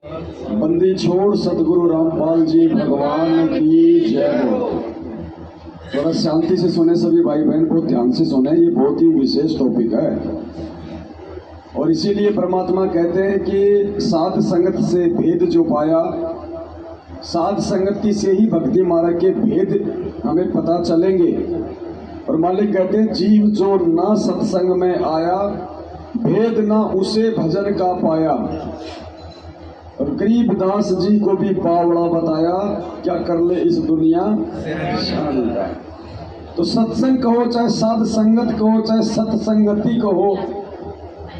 बंदी छोड़ सदगुरु रामपाल जी भगवान की जय हो। थोड़ा शांति से सुने सभी भाई बहन, को ध्यान से सुने, ये बहुत ही विशेष टॉपिक है। और इसीलिए परमात्मा कहते हैं कि साध संगत से भेद जो पाया, साध संगति से ही भक्ति मार्ग के भेद हमें पता चलेंगे। और मालिक कहते हैं जीव जो ना सत्संग में आया, भेद ना उसे भजन का पाया। और गरीबदास जी को भी बावड़ा बताया, क्या कर ले इस दुनिया शान का। तो सत्संग कहो चाहे साध संगत कहो चाहे सत्संगति कहो,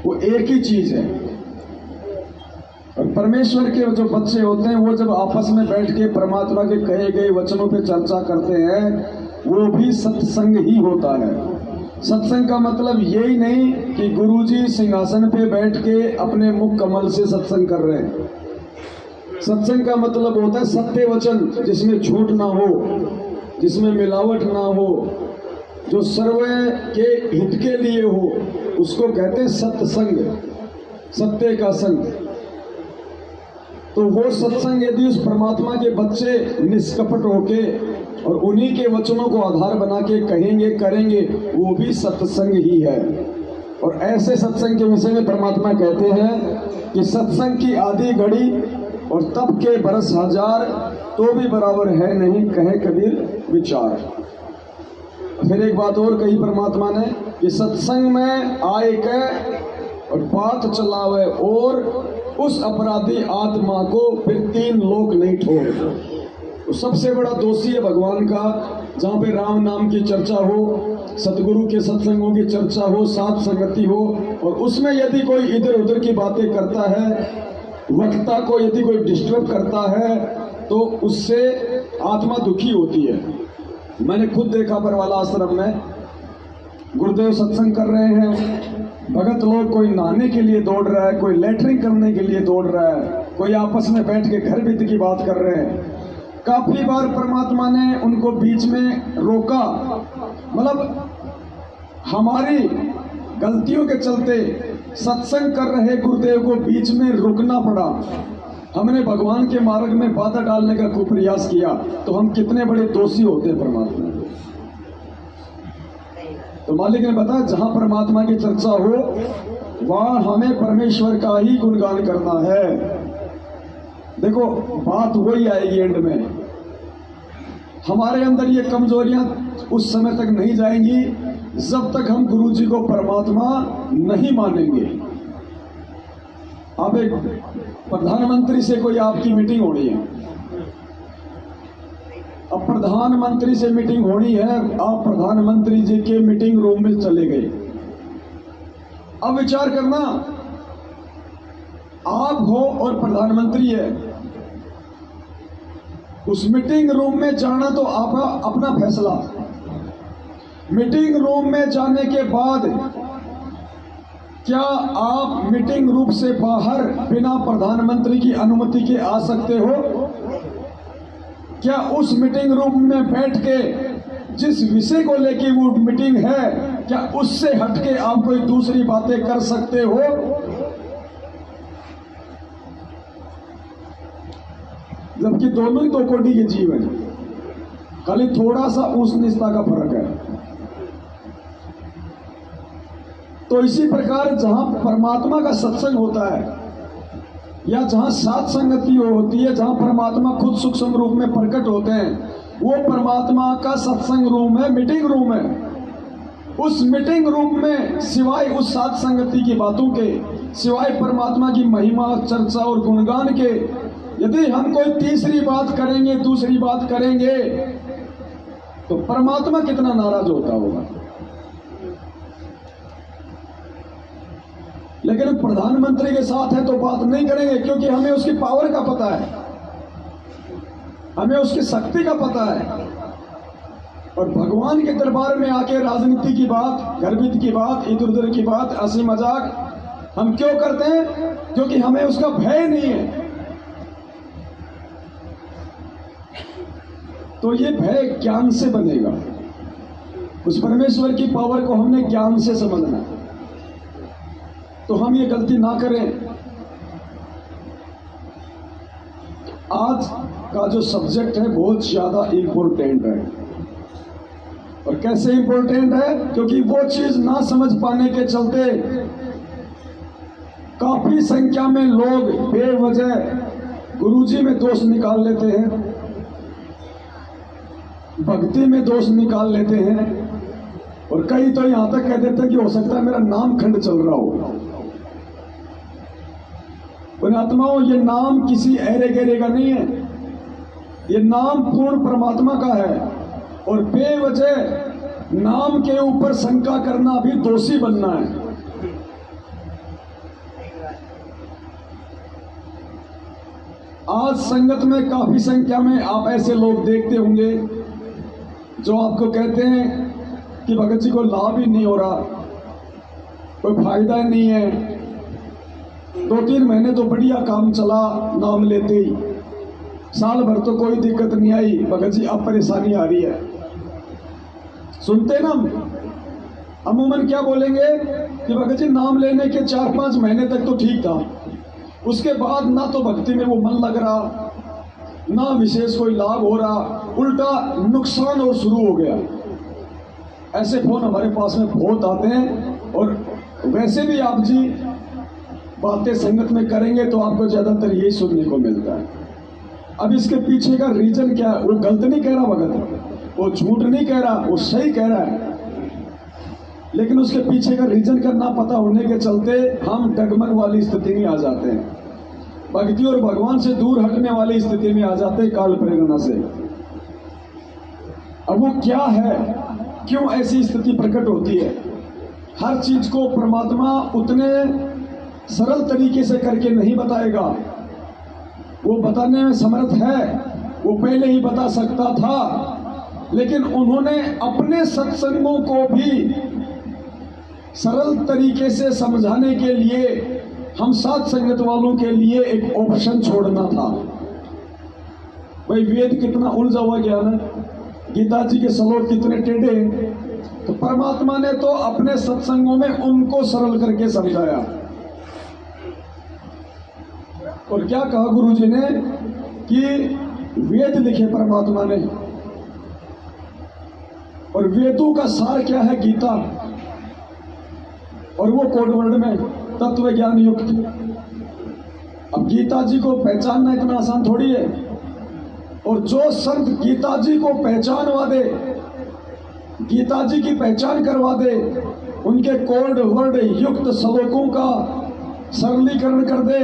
वो एक ही चीज है। और परमेश्वर के जो बच्चे होते हैं वो जब आपस में बैठ के परमात्मा के कहे गए वचनों पे चर्चा करते हैं, वो भी सत्संग ही होता है। सत्संग का मतलब यही नहीं कि गुरुजी सिंहासन पे बैठ के अपने मुख कमल से सत्संग कर रहे हैं। सत्संग का मतलब होता है सत्य वचन, जिसमें झूठ ना हो, जिसमें मिलावट ना हो, जो सर्व के हित के लिए हो, उसको कहते हैं सत्संग, सत्य का संग। तो वो सत्संग यदि उस परमात्मा के बच्चे निष्कपट होके और उन्हीं के वचनों को आधार बना के कहेंगे करेंगे, वो भी सत्संग ही है। और ऐसे सत्संग के विषय में परमात्मा कहते हैं कि सत्संग की आधी घड़ी और तब के बरस हजार, तो भी बराबर है नहीं कहे कबीर विचार। फिर एक बात और कही परमात्मा ने कि सत्संग में आए के और बात चलावे और उस अपराधी आत्मा को फिर 3 लोक नहीं छोड़े। तो सबसे बड़ा दोषी है भगवान का, जहाँ पे राम नाम की चर्चा हो, सतगुरु के सत्संगों की चर्चा हो, साथ संगति हो, और उसमें यदि कोई इधर उधर की बातें करता है, वक्ता को यदि कोई डिस्टर्ब करता है, तो उससे आत्मा दुखी होती है। मैंने खुद देखा बरवाला आश्रम में गुरुदेव सत्संग कर रहे हैं, भगत लोग कोई नहाने के लिए दौड़ रहा है, कोई लेटरिंग करने के लिए दौड़ रहा है, कोई आपस में बैठ के घर बीत की बात कर रहे हैं। काफी बार परमात्मा ने उनको बीच में रोका, मतलब हमारी गलतियों के चलते सत्संग कर रहे गुरुदेव को बीच में रुकना पड़ा। हमने भगवान के मार्ग में बाधा डालने का खूब प्रयास किया, तो हम कितने बड़े दोषी होते हैं परमात्मा। तो मालिक ने बताया जहां परमात्मा की चर्चा हो वहां हमें परमेश्वर का ही गुणगान करना है। देखो बात वही आएगी एंड में, हमारे अंदर ये कमजोरियां उस समय तक नहीं जाएंगी जब तक हम गुरु जी को परमात्मा नहीं मानेंगे। अब एक प्रधानमंत्री से कोई आपकी मीटिंग होनी है, अब प्रधानमंत्री से मीटिंग होनी है, आप प्रधानमंत्री जी के मीटिंग रूम में चले गए। अब विचार करना, आप हो और प्रधानमंत्री है, उस मीटिंग रूम में जाना तो आपका अपना फैसला। मीटिंग रूम में जाने के बाद क्या आप मीटिंग रूम से बाहर बिना प्रधानमंत्री की अनुमति के आ सकते हो? क्या उस मीटिंग रूम में बैठ के जिस विषय को लेके वो मीटिंग है, क्या उससे हटके आप कोई दूसरी बातें कर सकते हो? जबकि दोनों ही 2 कोटि के जीव हैं, खाली थोड़ा सा उस निष्ठा का फर्क है। तो इसी प्रकार जहां परमात्मा का सत्संग होता है या जहां साथ संगति होती है, जहां परमात्मा खुद सूक्ष्म रूप में प्रकट होते हैं, वो परमात्मा का सत्संग रूम है, मीटिंग रूम है। उस मीटिंग रूम में सिवाय उस साथ संगति की बातों के, सिवाय परमात्मा की महिमा चर्चा और गुणगान के, यदि हम कोई तीसरी बात करेंगे, दूसरी बात करेंगे, तो परमात्मा कितना नाराज होता होगा। लेकिन प्रधानमंत्री के साथ है तो बात नहीं करेंगे, क्योंकि हमें उसकी पावर का पता है, हमें उसकी शक्ति का पता है। और भगवान के दरबार में आके राजनीति की बात, गर्भित की बात, इधर उधर की बात, हंसी मजाक हम क्यों करते हैं? क्योंकि हमें उसका भय नहीं है। तो ये भय ज्ञान से बनेगा। उस परमेश्वर की पावर को हमने ज्ञान से समझना है। तो हम ये गलती ना करें आज का जो सब्जेक्ट है बहुत ज्यादा इम्पोर्टेंट है। और कैसे इम्पोर्टेंट है? क्योंकि वो चीज ना समझ पाने के चलते काफी संख्या में लोग बेवजह गुरुजी में दोष निकाल लेते हैं, भक्ति में दोष निकाल लेते हैं, और कई तो यहां तक कह देते हैं कि हो सकता है मेरा नाम खंड चल रहा हो। पुण्यात्माओं, ये नाम किसी ऐरे गहरे का नहीं है, ये नाम पूर्ण परमात्मा का है। और बेवजह नाम के ऊपर शंका करना भी दोषी बनना है। आज संगत में काफी संख्या में आप ऐसे लोग देखते होंगे जो आपको कहते हैं कि भगत जी को लाभ ही नहीं हो रहा, कोई फायदा नहीं है, 2-3 महीने तो बढ़िया काम चला नाम लेते ही, साल भर तो कोई दिक्कत नहीं आई, भगत जी अब परेशानी आ रही है। सुनते ना अमूमन क्या बोलेंगे कि भगत जी नाम लेने के 4-5 महीने तक तो ठीक था, उसके बाद ना तो भक्ति में वो मन लग रहा, ना विशेष कोई लाभ हो रहा, उल्टा नुकसान और शुरू हो गया। ऐसे फोन हमारे पास में बहुत आते हैं। और वैसे भी आप जी बातें संगत में करेंगे तो आपको ज्यादातर यही सुनने को मिलता है। अब इसके पीछे का रीजन क्या है? वो गलत नहीं कह रहा भगत, वो झूठ नहीं कह रहा, वो सही कह रहा है, लेकिन उसके पीछे का रीजन का ना पता होने के चलते हम डगमग वाली स्थिति में आ जाते हैं, भक्ति और भगवान से दूर हटने वाली स्थिति में आ जाते हैं काल प्रेरणा से। अब वो क्या है, क्यों ऐसी स्थिति प्रकट होती है? हर चीज को परमात्मा उतने सरल तरीके से करके नहीं बताएगा, वो बताने में समर्थ है, वो पहले ही बता सकता था, लेकिन उन्होंने अपने सत्संगों को भी सरल तरीके से समझाने के लिए हम साथ संगत वालों के लिए एक ऑप्शन छोड़ना था। भाई वेद कितना उलझा हुआ ज्ञान है, गीता जी के श्लोक कितने टेढ़े हैं, तो परमात्मा ने तो अपने सत्संगों में उनको सरल करके समझाया। और क्या कहा गुरु जी ने कि वेद लिखे परमात्मा ने, और वेदों का सार क्या है? गीता, और वो कोड वर्ड में तत्व ज्ञान युक्त। अब गीता जी को पहचानना इतना आसान थोड़ी है, और जो संत गीता जी को पहचानवा दे, गीता जी की पहचान करवा दे, उनके कोड वर्ड युक्त श्लोकों का सरलीकरण कर दे,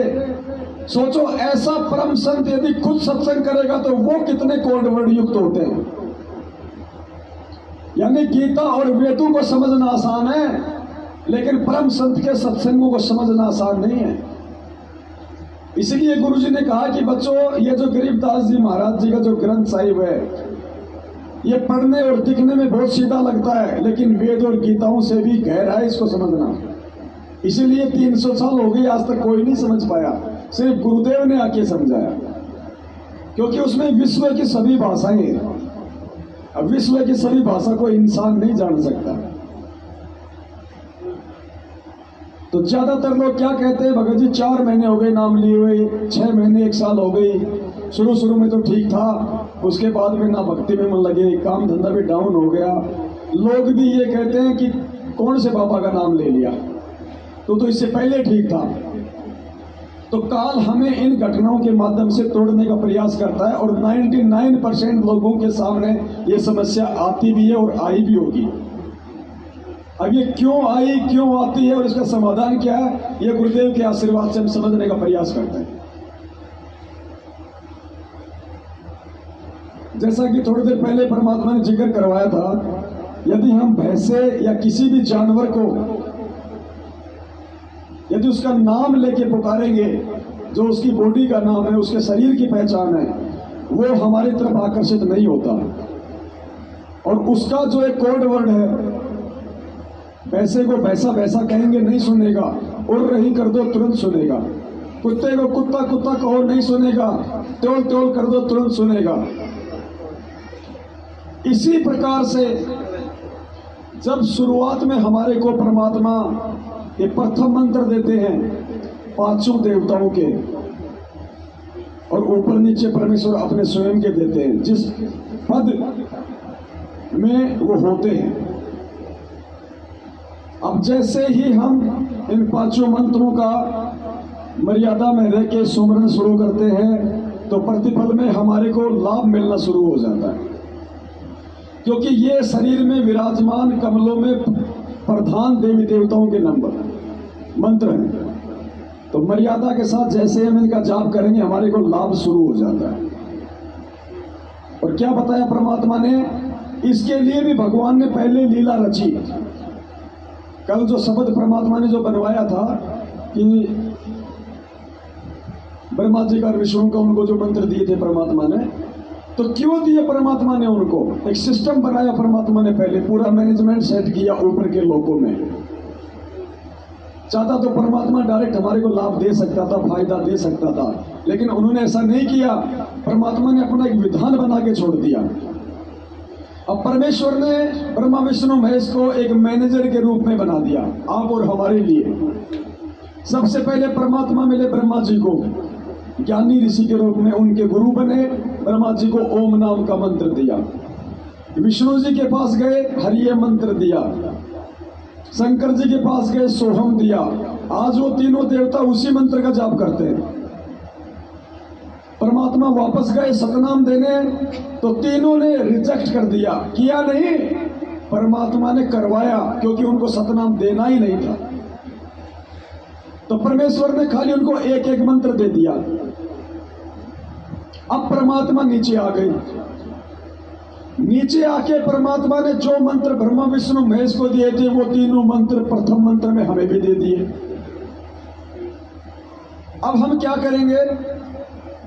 सोचो ऐसा परम संत यदि खुद सत्संग करेगा तो वो कितने कोड वर्ड युक्त होते हैं। यानी गीता और वेदों को समझना आसान है, लेकिन परम संत के सत्संगों को समझना आसान नहीं है। इसलिए गुरु जी ने कहा कि बच्चों, ये जो गरीबदास जी महाराज जी का जो ग्रंथ साहिब है, ये पढ़ने और दिखने में बहुत सीधा लगता है, लेकिन वेद और गीताओं से भी गहरा है इसको समझना। इसीलिए 300 साल हो गए, आज तक कोई नहीं समझ पाया, सिर्फ गुरुदेव ने आके समझाया, क्योंकि उसमें विश्व की सभी भाषाएं हैं। अब विश्व की सभी भाषा को इंसान नहीं जान सकता। तो ज्यादातर लोग क्या कहते हैं, भगत जी 4 महीने हो गए नाम लिए हुए, 6 महीने 1 साल हो गई, शुरू में तो ठीक था, उसके बाद में ना भक्ति में मन लगे, काम धंधा भी डाउन हो गया। लोग भी ये कहते हैं कि कौन से बाबा का नाम ले लिया, तो इससे पहले ठीक था। तो काल हमें इन घटनाओं के माध्यम से तोड़ने का प्रयास करता है, और 99% लोगों के सामने ये समस्या आती भी है और आई भी होगी। अब ये क्यों आई, क्यों आती है और इसका समाधान क्या है, ये गुरुदेव के आशीर्वाद से हम समझने का प्रयास करते हैं। जैसा कि थोड़ी देर पहले परमात्मा ने जिक्र करवाया था, यदि हम भैंसे या किसी भी जानवर को यदि उसका नाम लेके पुकारेंगे, जो उसकी बॉडी का नाम है, उसके शरीर की पहचान है, वो हमारी तरफ आकर्षित नहीं होता। और उसका जो एक कोड वर्ड है, भैंसे को भैंसा भैंसा कहेंगे नहीं सुनेगा, उड़ रही कर दो तुरंत सुनेगा, कुत्ते को कुत्ता कुत्ता कहो नहीं सुनेगा, त्योल त्योल कर दो तुरंत सुनेगा। इसी प्रकार से जब शुरुआत में हमारे को परमात्मा ये प्रथम मंत्र देते हैं 5 देवताओं के, और ऊपर नीचे परमेश्वर अपने स्वयं के देते हैं जिस पद में वो होते हैं। अब जैसे ही हम इन पांचों मंत्रों का मर्यादा में रह के सुमरन शुरू करते हैं तो प्रतिफल में हमारे को लाभ मिलना शुरू हो जाता है, क्योंकि ये शरीर में विराजमान कमलों में प्रधान देवी देवताओं के नंबर मंत्र हैं। तो मर्यादा के साथ जैसे हम इनका जाप करेंगे हमारे को लाभ शुरू हो जाता है। और क्या बताया परमात्मा ने, इसके लिए भी भगवान ने पहले लीला रची। कल जो शब्द परमात्मा ने जो बनवाया था कि ब्रह्मा जी का और विष्णु का उनको जो मंत्र दिए थे परमात्मा ने, तो क्यों दिए परमात्मा ने उनको? एक सिस्टम बनाया परमात्मा ने, पहले पूरा मैनेजमेंट सेट किया ऊपर के लोगों में। चाहता तो परमात्मा डायरेक्ट हमारे को लाभ दे सकता था, फायदा दे सकता था, लेकिन उन्होंने ऐसा नहीं किया। परमात्मा ने अपना एक विधान बना के छोड़ दिया। अब परमेश्वर ने ब्रह्मा विष्णु महेश को एक मैनेजर के रूप में बना दिया, आप और हमारे लिए। सबसे पहले परमात्मा मिले ब्रह्मा जी को ज्ञानी ऋषि के रूप में, उनके गुरु बने। ब्रह्मा जी को ओम नाम का मंत्र दिया। विष्णु जी के पास गए, हरिये मंत्र दिया। शंकर जी के पास गए, सोहम दिया। आज वो तीनों देवता उसी मंत्र का जाप करते हैं। परमात्मा वापस गए सतनाम देने, तो तीनों ने रिजेक्ट कर दिया, किया नहीं, परमात्मा ने करवाया, क्योंकि उनको सतनाम देना ही नहीं था। तो परमेश्वर ने खाली उनको एक एक मंत्र दे दिया। अब परमात्मा नीचे आ गए। नीचे आके परमात्मा ने जो मंत्र ब्रह्मा विष्णु महेश को दिए थे वो तीनों मंत्र प्रथम मंत्र में हमें भी दे दिए। अब हम क्या करेंगे?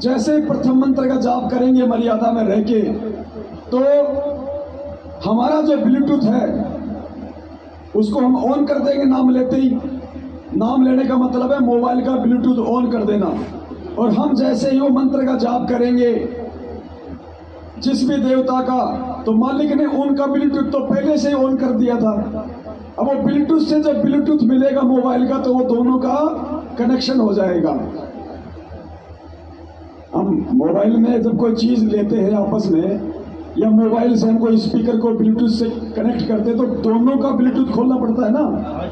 जैसे प्रथम मंत्र का जाप करेंगे मर्यादा में रह के, तो हमारा जो ब्लूटूथ है उसको हम ऑन कर देंगे नाम लेते ही। नाम लेने का मतलब है मोबाइल का ब्लूटूथ ऑन कर देना। और हम जैसे ही वो मंत्र का जाप करेंगे जिस भी देवता का, तो मालिक ने उनका ब्लूटूथ तो पहले से ही ऑन कर दिया था। अब वो ब्लूटूथ से जब ब्लूटूथ मिलेगा मोबाइल का, तो वो दोनों का कनेक्शन हो जाएगा। हम मोबाइल में जब कोई चीज लेते हैं आपस में, या मोबाइल से हम कोई स्पीकर को ब्लूटूथ से कनेक्ट करते हैं, तो दोनों का ब्लूटूथ खोलना पड़ता है ना।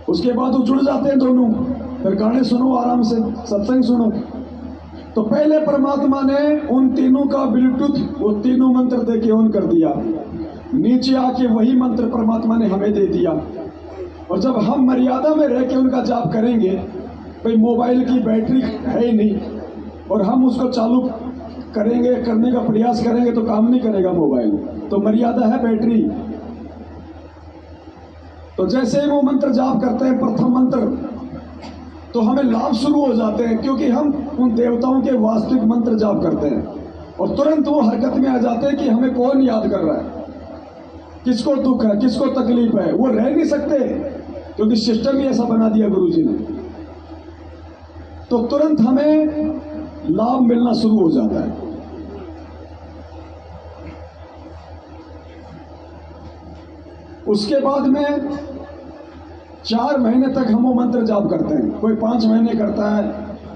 उसके बाद वो जुड़ जाते हैं दोनों, फिर गाने सुनो आराम से, सत्संग सुनो। तो पहले परमात्मा ने उन तीनों का ब्लूटूथ वो तीनों मंत्र दे के ऑन कर दिया। नीचे आके वही मंत्र परमात्मा ने हमें दे दिया। और जब हम मर्यादा में रह के उनका जाप करेंगे, भाई मोबाइल की बैटरी है ही नहीं, और हम उसको चालू करेंगे, करने का प्रयास करेंगे तो काम नहीं करेगा मोबाइल, तो मर्यादा है बैटरी। तो जैसे ही वो मंत्र जाप करते हैं प्रथम मंत्र, तो हमें लाभ शुरू हो जाते हैं, क्योंकि हम उन देवताओं के वास्तविक मंत्र जाप करते हैं। और तुरंत वो हरकत में आ जाते हैं कि हमें कौन याद कर रहा है, किसको दुख है, किसको तकलीफ है। वो रह नहीं सकते, क्योंकि सिस्टम ही ऐसा बना दिया गुरु जी ने। तो तुरंत हमें लाभ मिलना शुरू हो जाता है। उसके बाद में 4 महीने तक हम वो मंत्र जाप करते हैं। कोई 5 महीने करता है,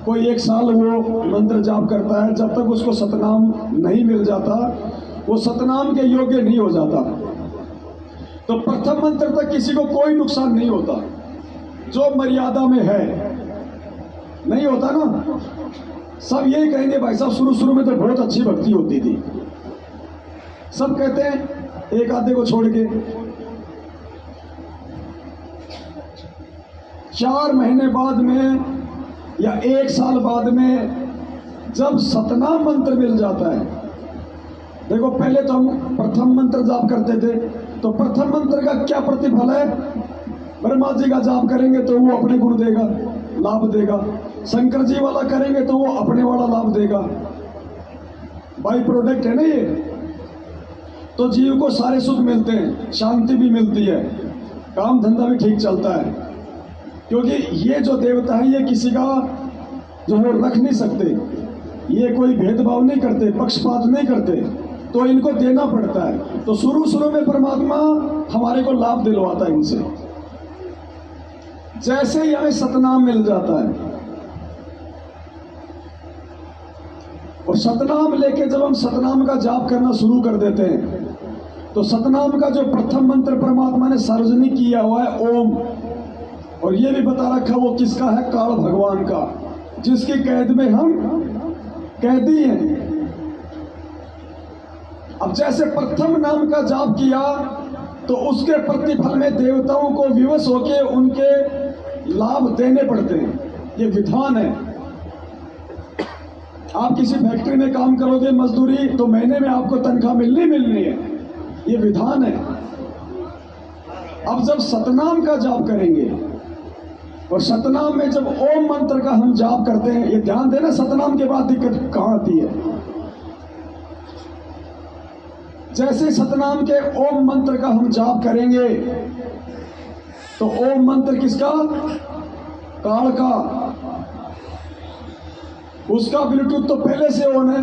कोई 1 साल वो मंत्र जाप करता है। जब तक उसको सतनाम नहीं मिल जाता, वो सतनाम के योग्य नहीं हो जाता। तो प्रथम मंत्र तक किसी को कोई नुकसान नहीं होता, जो मर्यादा में है। नहीं होता ना। सब यही कहेंगे भाई साहब शुरू शुरू में तो बहुत अच्छी भक्ति होती थी, सब कहते हैं, एक आधे को छोड़ के। 4 महीने बाद में या 1 साल बाद में जब सतनाम मंत्र मिल जाता है, देखो पहले तो हम प्रथम मंत्र जाप करते थे, तो प्रथम मंत्र का क्या प्रतिफल है? ब्रह्मा जी का जाप करेंगे तो वो अपने गुण देगा, लाभ देगा। शंकर जी वाला करेंगे तो वो अपने वाला लाभ देगा। बाई प्रोडक्ट है ना ये। तो जीव को सारे सुख मिलते हैं, शांति भी मिलती है, काम धंधा भी ठीक चलता है। क्योंकि ये जो देवता है ये किसी का जो है रख नहीं सकते, ये कोई भेदभाव नहीं करते, पक्षपात नहीं करते, तो इनको देना पड़ता है। तो शुरू शुरू में परमात्मा हमारे को लाभ दिलवाता है इनसे। जैसे ही हमें सतनाम मिल जाता है, और सतनाम लेके जब हम सतनाम का जाप करना शुरू कर देते हैं तो सतनाम का जो प्रथम मंत्र परमात्मा ने सार्वजनिक किया हुआ है ओम, और ये भी बता रखा वो किसका है, काल भगवान का, जिसकी कैद में हम कैदी हैं। अब जैसे प्रथम नाम का जाप किया तो उसके प्रतिफल में देवताओं को विवश होके उनके लाभ देने पड़ते हैं, ये विधान है। आप किसी फैक्ट्री में काम करोगे मजदूरी, तो महीने में आपको तनख्वाह मिलनी है, ये विधान है। अब जब सतनाम का जाप करेंगे और सतनाम में जब ओम मंत्र का हम जाप करते हैं, ये ध्यान देना सतनाम के बाद दिक्कत कहां आती है। जैसे सतनाम के ओम मंत्र का हम जाप करेंगे तो ओम मंत्र किसका, काल का, उसका ब्लूटूथ तो पहले से ऑन है।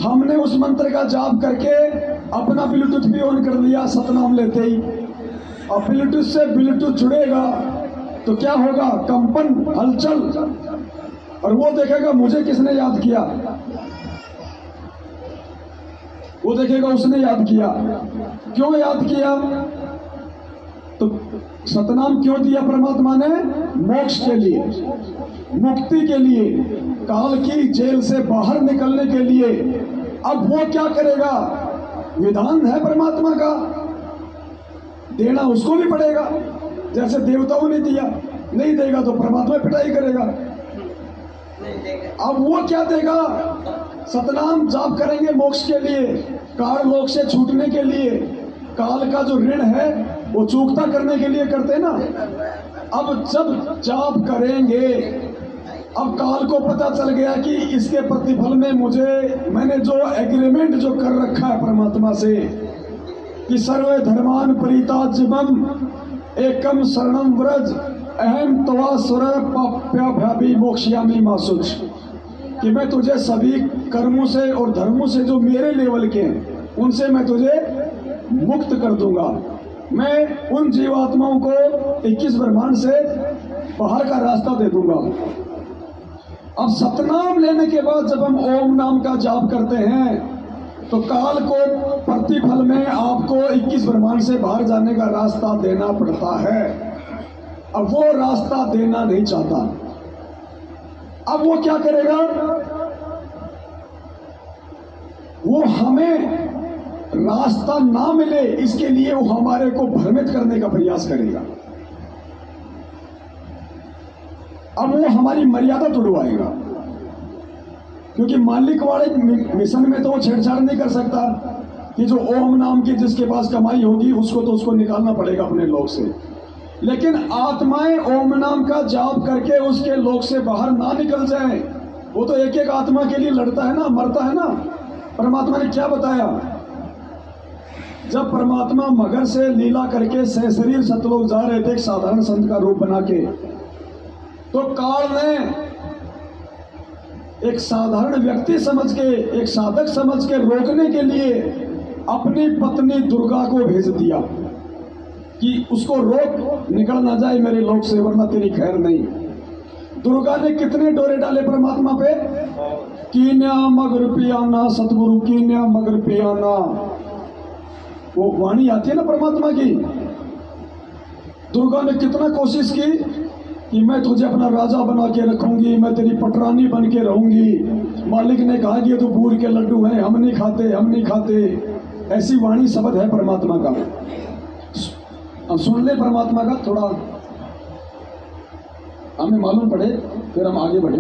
हमने उस मंत्र का जाप करके अपना ब्लूटूथ भी ऑन कर लिया सतनाम लेते ही। अब ब्लूटूथ से ब्लूटूथ जुड़ेगा तो क्या होगा, कंपन, हलचल, और वो देखेगा मुझे किसने याद किया, वो देखेगा उसने याद किया। क्यों याद किया, तो सतनाम क्यों दिया परमात्मा ने, मोक्ष के लिए, मुक्ति के लिए, काल की जेल से बाहर निकलने के लिए। अब वो क्या करेगा, विधान है परमात्मा का, देना उसको भी पड़ेगा। जैसे देवताओं ने दिया, नहीं देगा तो परमात्मा पिटाई करेगा। अब वो क्या देगा, सतनाम जाप करेंगे मोक्ष के लिए, काल लोक से छूटने के लिए, काल का जो ऋण है वो चूकता करने के लिए करते हैं ना। अब जब जाप करेंगे, अब काल को पता चल गया कि इसके प्रतिफल में मैंने जो एग्रीमेंट जो कर रखा है परमात्मा से कि सर्वे धर्मान परित्याज्यम एकम शरणम व्रज अहम तवा सुर पाप्याभ्याभि मोक्ष्यामि मा शुच, कि मैं तुझे सभी कर्मों से और धर्मों से जो मेरे लेवल के हैं उनसे मैं तुझे मुक्त कर दूंगा। मैं उन जीवात्माओं को 21 ब्रह्मांड से बाहर का रास्ता दे दूंगा। अब सतनाम लेने के बाद जब हम ओम नाम का जाप करते हैं तो काल को प्रतिफल में आपको 21 ब्रह्मांड से बाहर जाने का रास्ता देना पड़ता है। अब वो रास्ता देना नहीं चाहता। अब वो क्या करेगा, वो हमें रास्ता ना मिले इसके लिए वो हमारे को भ्रमित करने का प्रयास करेगा। अब वो हमारी मर्यादा तोड़वाएगा, क्योंकि मालिक वाले मिशन में तो वो छेड़छाड़ नहीं कर सकता कि जो ओम नाम की जिसके पास कमाई होगी उसको निकालना पड़ेगा अपने लोक से। लेकिन आत्माएं ओम नाम का जाप करके उसके लोक से बाहर ना निकल जाएं, वो तो एक एक आत्मा के लिए लड़ता है ना, मरता है ना। परमात्मा ने क्या बताया, जब परमात्मा मगर से लीला करके सहशरीर सतलोक जा रहे थे एक साधारण संत का रूप बना के, तो काल ने एक साधारण व्यक्ति समझ के, एक साधक समझ के रोकने के लिए अपनी पत्नी दुर्गा को भेज दिया कि उसको रोक, निकल ना जाए मेरे लोक से वरना तेरी खैर नहीं। दुर्गा ने कितने डोरे डाले परमात्मा पे, कीन्या मगर पियाना, सतगुरु कीन्या मगर पियाना, वो वाणी आती है ना परमात्मा की। दुर्गा ने कितना कोशिश की कि मैं तुझे अपना राजा बना के रखूंगी, मैं तेरी पटरानी बन के रहूंगी। मालिक ने कहा कि ये तो बूर के लड्डू हैं, हम नहीं खाते, हम नहीं खाते। ऐसी वाणी शब्द है परमात्मा का। अब सुन ले परमात्मा का, थोड़ा हमें मालूम पड़े फिर हम आगे बढ़े।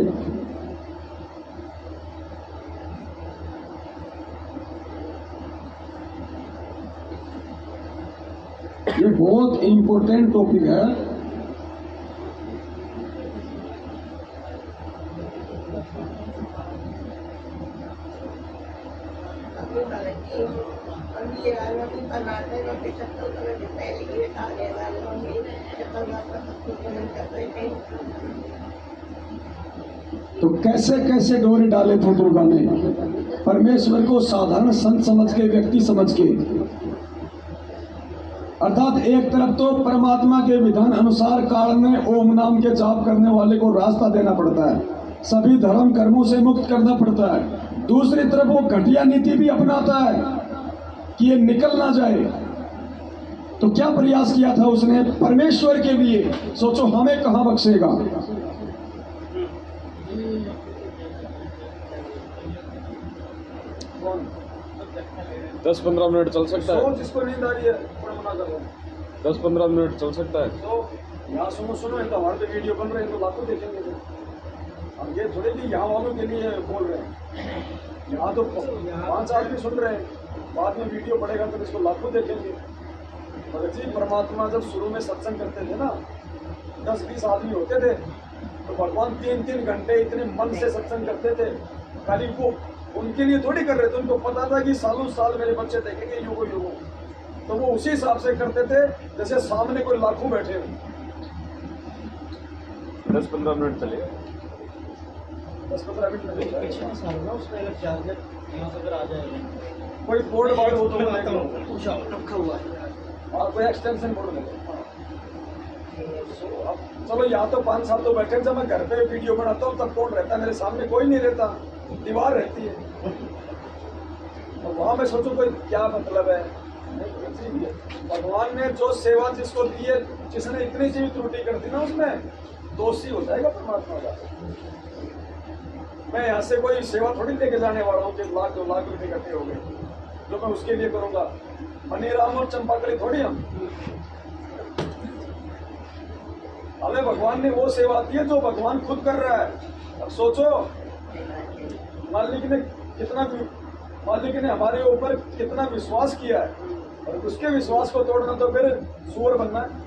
ये बहुत इंपॉर्टेंट टॉपिक है। तो कैसे कैसे डोरे डाले थे दुर्गा ने परमेश्वर को साधारण संत समझ के, व्यक्ति समझ के। अर्थात एक तरफ तो परमात्मा के विधान अनुसार काल में ओम नाम के जाप करने वाले को रास्ता देना पड़ता है, सभी धर्म कर्मों से मुक्त करना पड़ता है। दूसरी तरफ वो घटिया नीति भी अपनाता है कि ये निकल ना जाए। तो क्या प्रयास किया था उसने परमेश्वर के लिए, सोचो हमें कहां बख्शेगा। दस 15 मिनट चल सकता है। जिसको नींद आ रही है 10-15 मिनट चल सकता है। तो यहाँ सुनो तो हमारे पे वीडियो बन रहे हैं तो लाखों देखेंगे। अब ये थोड़े कि यहाँ वालों के लिए बोल रहे हैं, यहाँ तो 5 आदमी सुन रहे हैं, बाद में वीडियो पड़ेगा तो इसको लाखों देखेंगे। भगत जी परमात्मा जब शुरू में सत्संग करते थे ना, 10-20 आदमी होते थे, तो भगवान 3-3 घंटे इतने मन से सत्संग करते थे। खाली वो उनके लिए थोड़ी कर रहे थे, उनको पता था कि सालों साल मेरे बच्चे देखेंगे युगो, तो वो उसी हिसाब से करते थे जैसे सामने कोई लाखों बैठे हो। 10-15 मिनट चलेगा। 10-15 मिनट कोई बोर्ड वार्ड हो तो रखा हुआ है और कोई एक्सटेंशन बोर्ड में। चलो यहाँ तो 5 साल तो बैठे, जब मैं घर पे वीडियो बनाता हूँ तब कौन रहता है मेरे सामने? कोई नहीं रहता, दीवार रहती है। और वहां में सोचो कोई क्या मतलब है? भगवान ने जो सेवा जिसको दी है, जिसने इतनी सी भी त्रुटि कर दी ना उसमें दोषी हो जाएगा परमात्मा का। मैं यहाँ से कोई सेवा थोड़ी लेके जाने वाला हूँ कि 1 लाख 2 लाख रुपए इकट्ठे हो गए जो मैं उसके लिए करूंगा। मनीराम और चंपाकली थोड़ी हम। हमें भगवान ने वो सेवा दी है जो भगवान खुद कर रहा है। अब सोचो मालिक ने हमारे ऊपर कितना विश्वास किया है, और उसके विश्वास को तोड़ना तो फिर सुअर बनना है।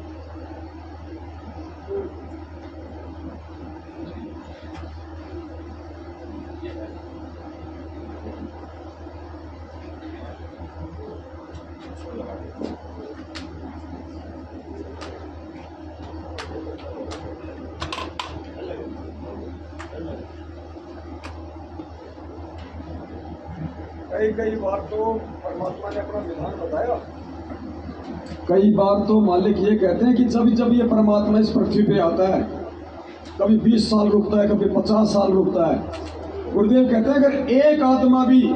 कई बार तो परमात्मा ने अपना विधान बताया। कई बार तो मालिक ये कहते हैं कि जब ये परमात्मा इस पृथ्वी पे आता है, कभी 20 साल रुकता है, कभी 50 साल रुकता है। गुरुदेव कहते हैं अगर एक आत्मा भी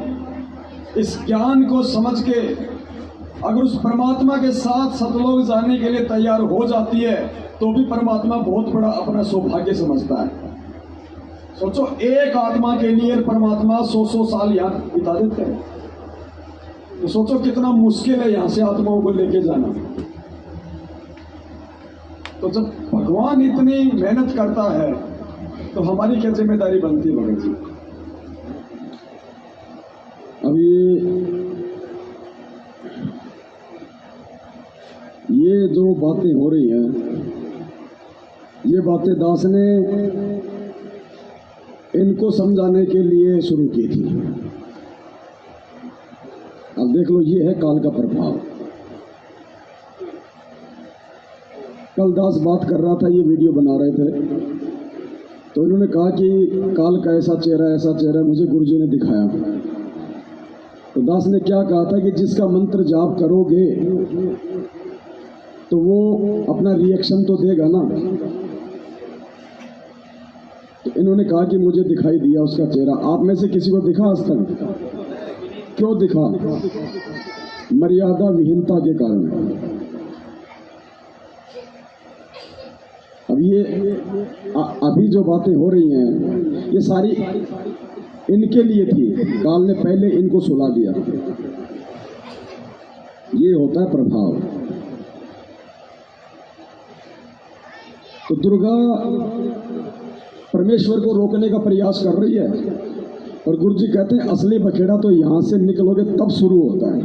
इस ज्ञान को समझ के अगर उस परमात्मा के साथ सतलोक जाने के लिए तैयार हो जाती है तो भी परमात्मा बहुत बड़ा अपना सौभाग्य समझता है। सोचो एक आत्मा के लिए परमात्मा 100 साल यहाँ बिता देते हैं, तो सोचो कितना मुश्किल है यहाँ से आत्माओं को लेके जाना। तो जब भगवान इतनी मेहनत करता है तो हमारी क्या जिम्मेदारी बनती है भगत जी? अब ये जो बातें हो रही हैं, ये बातें दास ने इनको समझाने के लिए शुरू की थी। अब देख लो, ये है काल का प्रभाव। कल दास बात कर रहा था, ये वीडियो बना रहे थे, तो इन्होंने कहा कि काल का ऐसा चेहरा मुझे गुरुजी ने दिखाया। तो दास ने क्या कहा था कि जिसका मंत्र जाप करोगे तो वो अपना रिएक्शन तो देगा ना। तो इन्होंने कहा कि मुझे दिखाई दिया उसका चेहरा। आप में से किसी को दिखा आज तक? क्यों दिखा? मर्यादा विहीनता के कारण। अब ये अभी जो बातें हो रही हैं ये सारी इनके लिए थी। काल ने पहले इनको सुला दिया। ये होता है प्रभाव। तो दुर्गा परमेश्वर को रोकने का प्रयास कर रही है, और गुरुजी कहते हैं असली बखेड़ा तो यहां से निकलोगे तब शुरू होता है,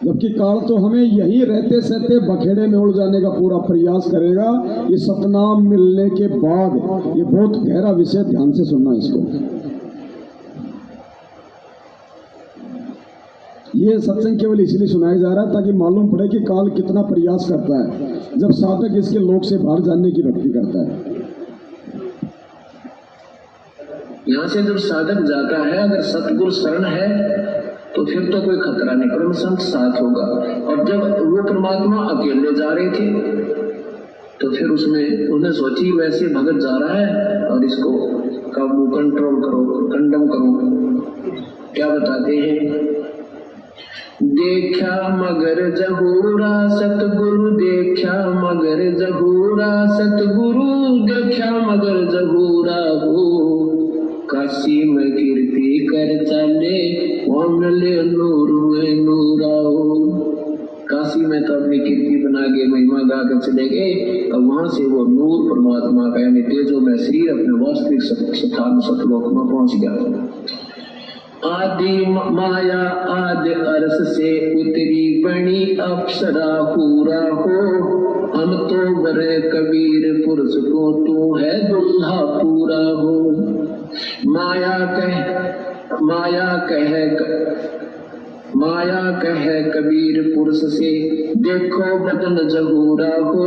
जबकि काल तो हमें यही रहते सहते बखेड़े में उड़ जाने का पूरा प्रयास करेगा। ये सतनाम मिलने के बाद, ये बहुत गहरा विषय, ध्यान से सुनना इसको। ये सत्संग केवल इसलिए सुनाया जा रहा है ताकि मालूम पड़े कि काल कितना प्रयास करता है जब साधक इसके लोक से बाहर जाने की भक्ति करता है। यहाँ से जब साधक जाता है, अगर सतगुरु शरण है तो फिर तो कोई खतरा नहीं, परम संत साथ होगा। और जब वो परमात्मा अकेले जा रहे थे तो फिर उसमें उन्हें सोची वैसे भगत जा रहा है और इसको काबू कंट्रोल करो, कंडम करो। क्या बताते हैं? देखा मगर जहूरा सतगुरु, देखा मगर जहूरा सतगुरु, देखा मगर जहूरा हो। काशी में कीर्ति कर चले, वहाँ ले नूर में नूरा हो। काशी में तो अपनी कीर्ति बना के महिमा गा कर चले गए, अब वहां से वो नूर परमात्मा का यानी तेजो में शरीर अपने वास्तविक स्थान सतलोक में पहुंच गया। आदि माया आदि अर्श से उतरी बनी अप्सरा पूरा हो। हम तो बड़े कबीर पुरुष को, तू है दुल्हा पूरा हो। माया कहे कबीर पुरुष से, देखो बदन जहूरा हो।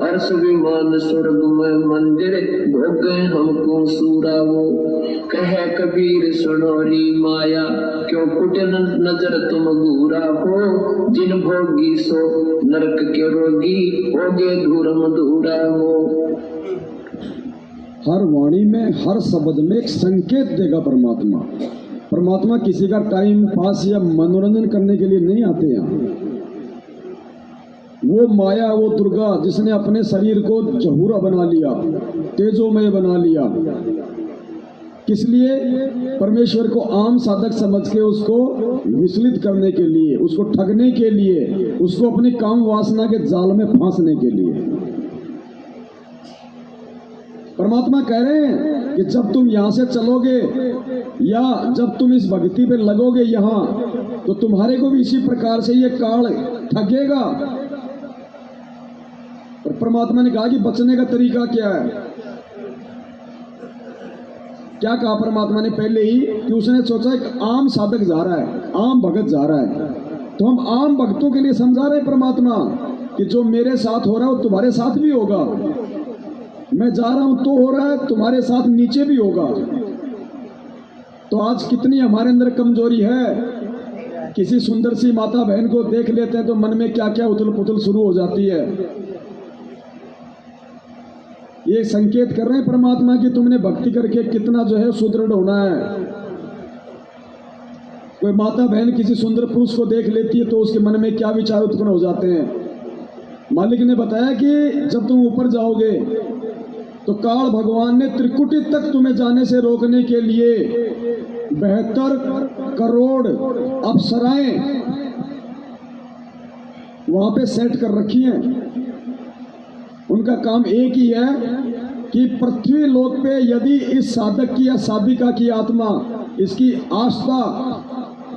अर्श विमान स्वर्ग में मंदिर, भोगे हमको सूरा हो। कहे कबीर सुनोरी माया, क्यों कुट नजर तुम घूरा हो। जिन भोगी सो नरक के रोगी, होगे धूर मधुरा हो। हर वाणी में, हर शब्द में एक संकेत देगा परमात्मा। परमात्मा किसी का टाइम पास या मनोरंजन करने के लिए नहीं आते यहाँ। वो माया, वो दुर्गा जिसने अपने शरीर को जहूरा बना लिया, तेजोमय बना लिया, किस लिए? परमेश्वर को आम साधक समझ के उसको विचलित करने के लिए, उसको ठगने के लिए, उसको अपनी काम वासना के जाल में फांसने के लिए। परमात्मा कह रहे हैं कि जब तुम यहां से चलोगे या जब तुम इस भक्ति पे लगोगे यहां, तो तुम्हारे को भी इसी प्रकार से ये काल ठगेगा। और परमात्मा ने कहा कि बचने का तरीका क्या है? क्या कहा परमात्मा ने पहले ही? कि उसने सोचा एक आम साधक जा रहा है, आम भगत जा रहा है, तो हम आम भक्तों के लिए समझा रहे परमात्मा कि जो मेरे साथ हो रहा है वो तुम्हारे साथ भी होगा। मैं जा रहा हूं तो हो रहा है, तुम्हारे साथ नीचे भी होगा। तो आज कितनी हमारे अंदर कमजोरी है। किसी सुंदर सी माता बहन को देख लेते हैं तो मन में क्या क्या उथल पुथल शुरू हो जाती है। ये संकेत कर रहे हैं परमात्मा कि तुमने भक्ति करके कितना जो है सुदृढ़ होना है। कोई माता बहन किसी सुंदर पुरुष को देख लेती है तो उसके मन में क्या विचार उत्पन्न हो जाते हैं। मालिक ने बताया कि जब तुम ऊपर जाओगे तो काल भगवान ने त्रिकुटी तक तुम्हें जाने से रोकने के लिए 72 करोड़ अप्सराएं वहां पे सेट कर रखी हैं। उनका काम एक ही है कि पृथ्वी लोक पे यदि इस साधक की या साधिका की आत्मा, इसकी आस्था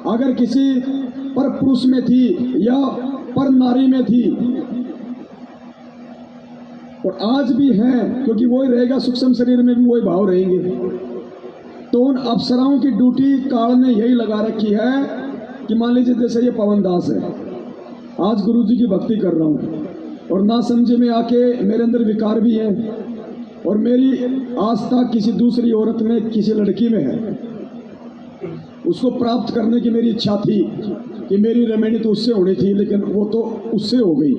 अगर किसी पर पुरुष में थी या पर नारी में थी, और आज भी है क्योंकि वही रहेगा, सूक्ष्म शरीर में भी वही भाव रहेंगे, तो उन अप्सराओं की ड्यूटी काल ने यही लगा रखी है कि मान लीजिए जैसे ये पवन दास है, आज गुरु जी की भक्ति कर रहा हूँ और ना समझे में आके मेरे अंदर विकार भी है और मेरी आस्था किसी दूसरी औरत में, किसी लड़की में है, उसको प्राप्त करने की मेरी इच्छा थी कि मेरी रमणी तो उससे होनी थी, लेकिन वो तो उससे हो गई।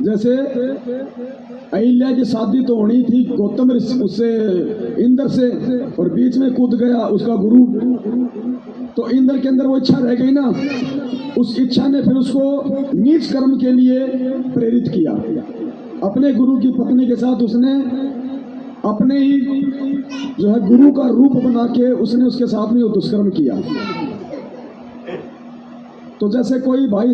जैसे अहिल्या की शादी तो होनी थी गौतम उससे, इंद्र से, और बीच में कूद गया उसका गुरु, तो इंद्र के अंदर वो इच्छा रह गई ना, उस इच्छा ने फिर उसको नीच कर्म के लिए प्रेरित किया। अपने गुरु की पत्नी के साथ उसने अपने ही जो है गुरु का रूप बना के उसने उसके साथ में वो दुष्कर्म किया। तो जैसे कोई भाई,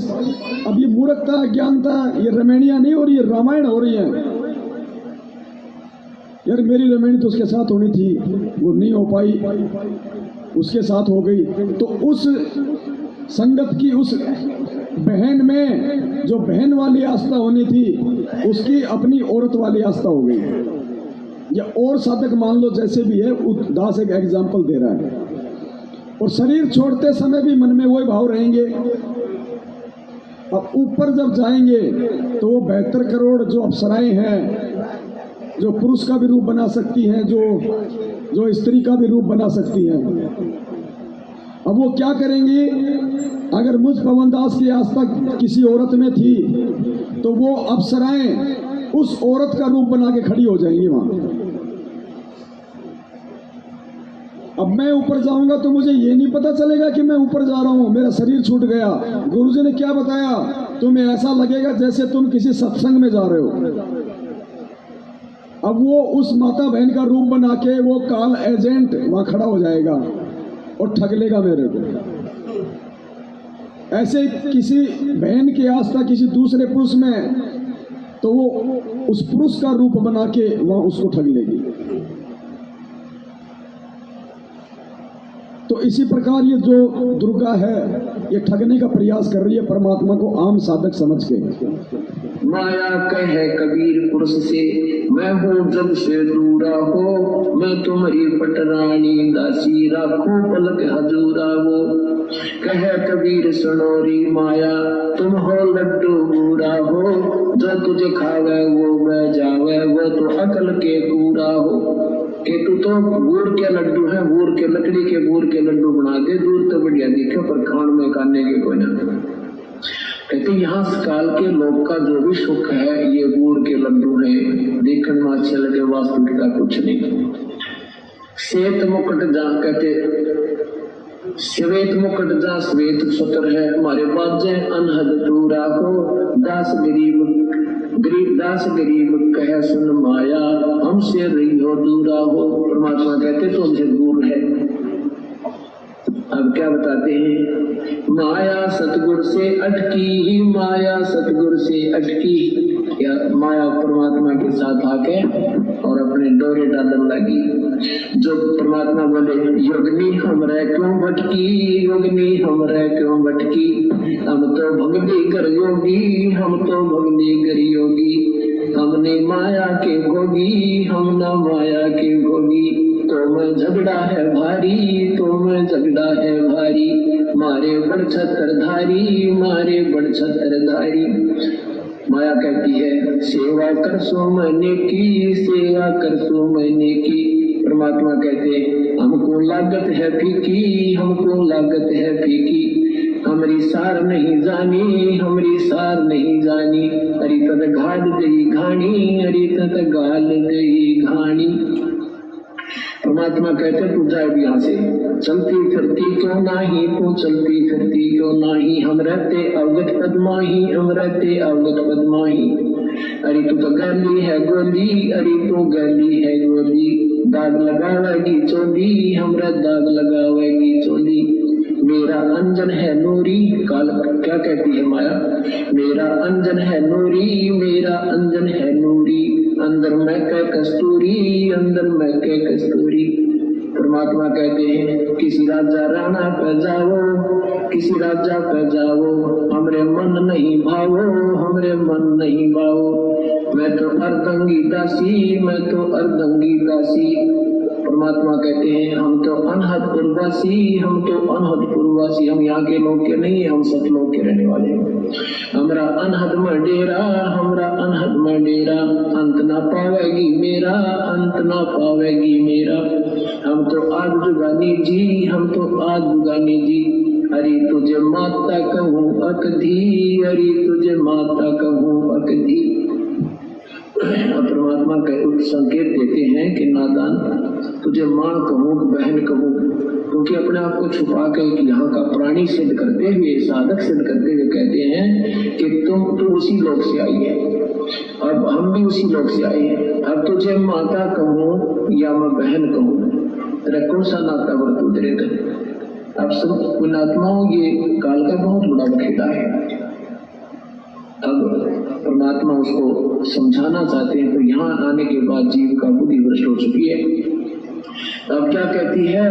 अब ये मूर्खता, ज्ञानता, ये रमणियां नहीं हो रही है, रामायण हो रही है। यार मेरी रमणी तो उसके साथ होनी थी, वो नहीं हो पाई, उसके साथ हो गई, तो उस संगत की उस बहन में जो बहन वाली आस्था होनी थी उसकी अपनी औरत वाली आस्था हो गई। या और साधक मान लो जैसे भी है, दास एक एग्जाम्पल दे रहा है। और शरीर छोड़ते समय भी मन में वही भाव रहेंगे। अब ऊपर जब जाएंगे तो वो 72 करोड़ जो अप्सराएं हैं, जो पुरुष का भी रूप बना सकती हैं, जो स्त्री का भी रूप बना सकती हैं, अब वो क्या करेंगी? अगर मुझ पवन दास की आस्था किसी औरत में थी तो वो अप्सराएं उस औरत का रूप बना के खड़ी हो जाएंगी वहां। अब मैं ऊपर जाऊंगा तो मुझे ये नहीं पता चलेगा कि मैं ऊपर जा रहा हूं, मेरा शरीर छूट गया। गुरुजी ने क्या बताया, तुम्हें ऐसा लगेगा जैसे तुम किसी सत्संग में जा रहे हो। अब वो उस माता बहन का रूप बना के वो काल एजेंट वहां खड़ा हो जाएगा और ठग लेगा मेरे को। ऐसे किसी बहन की आस्था किसी दूसरे पुरुष में, तो वो उस पुरुष का रूप बना के वहां उसको ठग लेगी। तो इसी प्रकार ये जो दुर्गा है ये ठगने का प्रयास कर रही है परमात्मा को आम साधक समझ के। माया कहे कबीर पुरुष से, मैं हूँ जब से दूरा हो, मैं तुम्हारी पटरानी दासी राखूं पलक हजूरा हो। कहे कबीर सुनोरी माया, तुम हो लड्डू बूढ़ा हो, जो तुझे खावे वो बह जावे, वो तो अकल के कूड़ा हो। कि तू तो गुड़ के लड्डू है, गुड़ के लकड़ी के गुड़ के लड्डू बना दे, दूर तो बढ़िया दिखे पर खान में खाने के कोई ना। कहते यहाँ काल के लोग का जो भी सुख है ये गुड़ के लड्डू है, देखने में अच्छे लगे, वास्तविकता कुछ नहीं। श्वेत मुकुट जहाँ कहते श्वेत मुकुट जहाँ श्वेत सुतर है, हमारे बाजे अनहद दूरा हो, दास गरीब कहे सुन माया, हमसे रही हो दूरा हो। परमात्मा कहते तो हमसे दूर है। अब क्या बताते हैं, माया सतगुर से अटकी, माया सतगुर से अटकी। या माया परमात्मा के साथ आके और अपने डोरे डालने लगी। जो परमात्मा बोले योगनी हमरे क्यों भटकी, योगनी हमरे क्यों भटकी, हम तो भगनी कर योगी, हम तो भगनी कर योगी। हमने माया के भोगी, हम ना माया के भोगी। तो मैं झगड़ा है भारी, तो मैं झगड़ा है भारी, मारे बड़ छत्रधारी, मारे बड़ छत्रधारी। माया कहती है सेवा कर सो मैंने की, सेवा कर सो मैंने की। परमात्मा कहते हमको लागत है फीकी, हमको लागत है फीकी। हमारी सार नहीं जानी, हमारी सार नहीं जानी। अरे तत घाल गई घानी, अरे तत गाल गई घानी। परमात्मा कहते तू जाए भी यहाँ से, चलती फिरती क्यों नाही, तू चलती फिरती क्यों नाही। हम रहते अवगत पद्माही, हम रहते अवगत पद्माही। अरे तू तो गली है गोली, अरे तू गली है गोली। दाग लगावेगी चोली, हमरा दाग लगावेगी चोली। मेरा अंजन है नूरी, काल क्या कहती है माया, मेरा अंजन है नूरी, मेरा अंजन है नूरी। अंदर मैं कह कस्तूरी, अंदर मैं कह कस्तूरी। परमात्मा कहते हैं किसी राजा राणा पे जाओ, किसी राजा पे जाओ, हमरे मन नहीं भावो, हमरे मन नहीं भावो। मैं तो अर्धंगी दासी, मैं तो अर्धंगी दासी। परमात्मा कहते हैं हम तो अनहद पुरवासी, हम तो अनहद पुरवासी। हम यहाँ के लोग के नहीं, हम सतलोक के रहने वाले हैं। हमरा अनहद में डेरा, हमरा अनहद में डेरा। अंत ना पावेगी मेरा, अंत ना पावेगी मेरा। हम तो आज जुगानी जी, हम तो आज जुगानी जी। अरे तुझे माता कहूँ अकधी, अरे तुझे माता कहूँ अकधी। परमात्मा के संकेत देते हैं कि नादान तुझे माँ कहूँ बहन कहूँ, क्योंकि अपने आप को छुपा के यहाँ का प्राणी सिद्ध करते हुए, साधक सिद्ध करते हुए कहते हैं कि तुम उसी लोक से आई है, अब हम भी उसी लोक से आए हैं। अब तुझे माता कहूँ या मैं बहन कहूँ, तेरा कौन सा नाता बरतू तेरे तक। अब सब पुण्यात्माओं ये काल का बहुत बड़ा बखेड़ा है। अब परमात्मा उसको समझाना चाहते हैं, तो यहाँ आने के बाद जीव का बुद्धि भ्रष्ट हो चुकी है। अब क्या कहती है,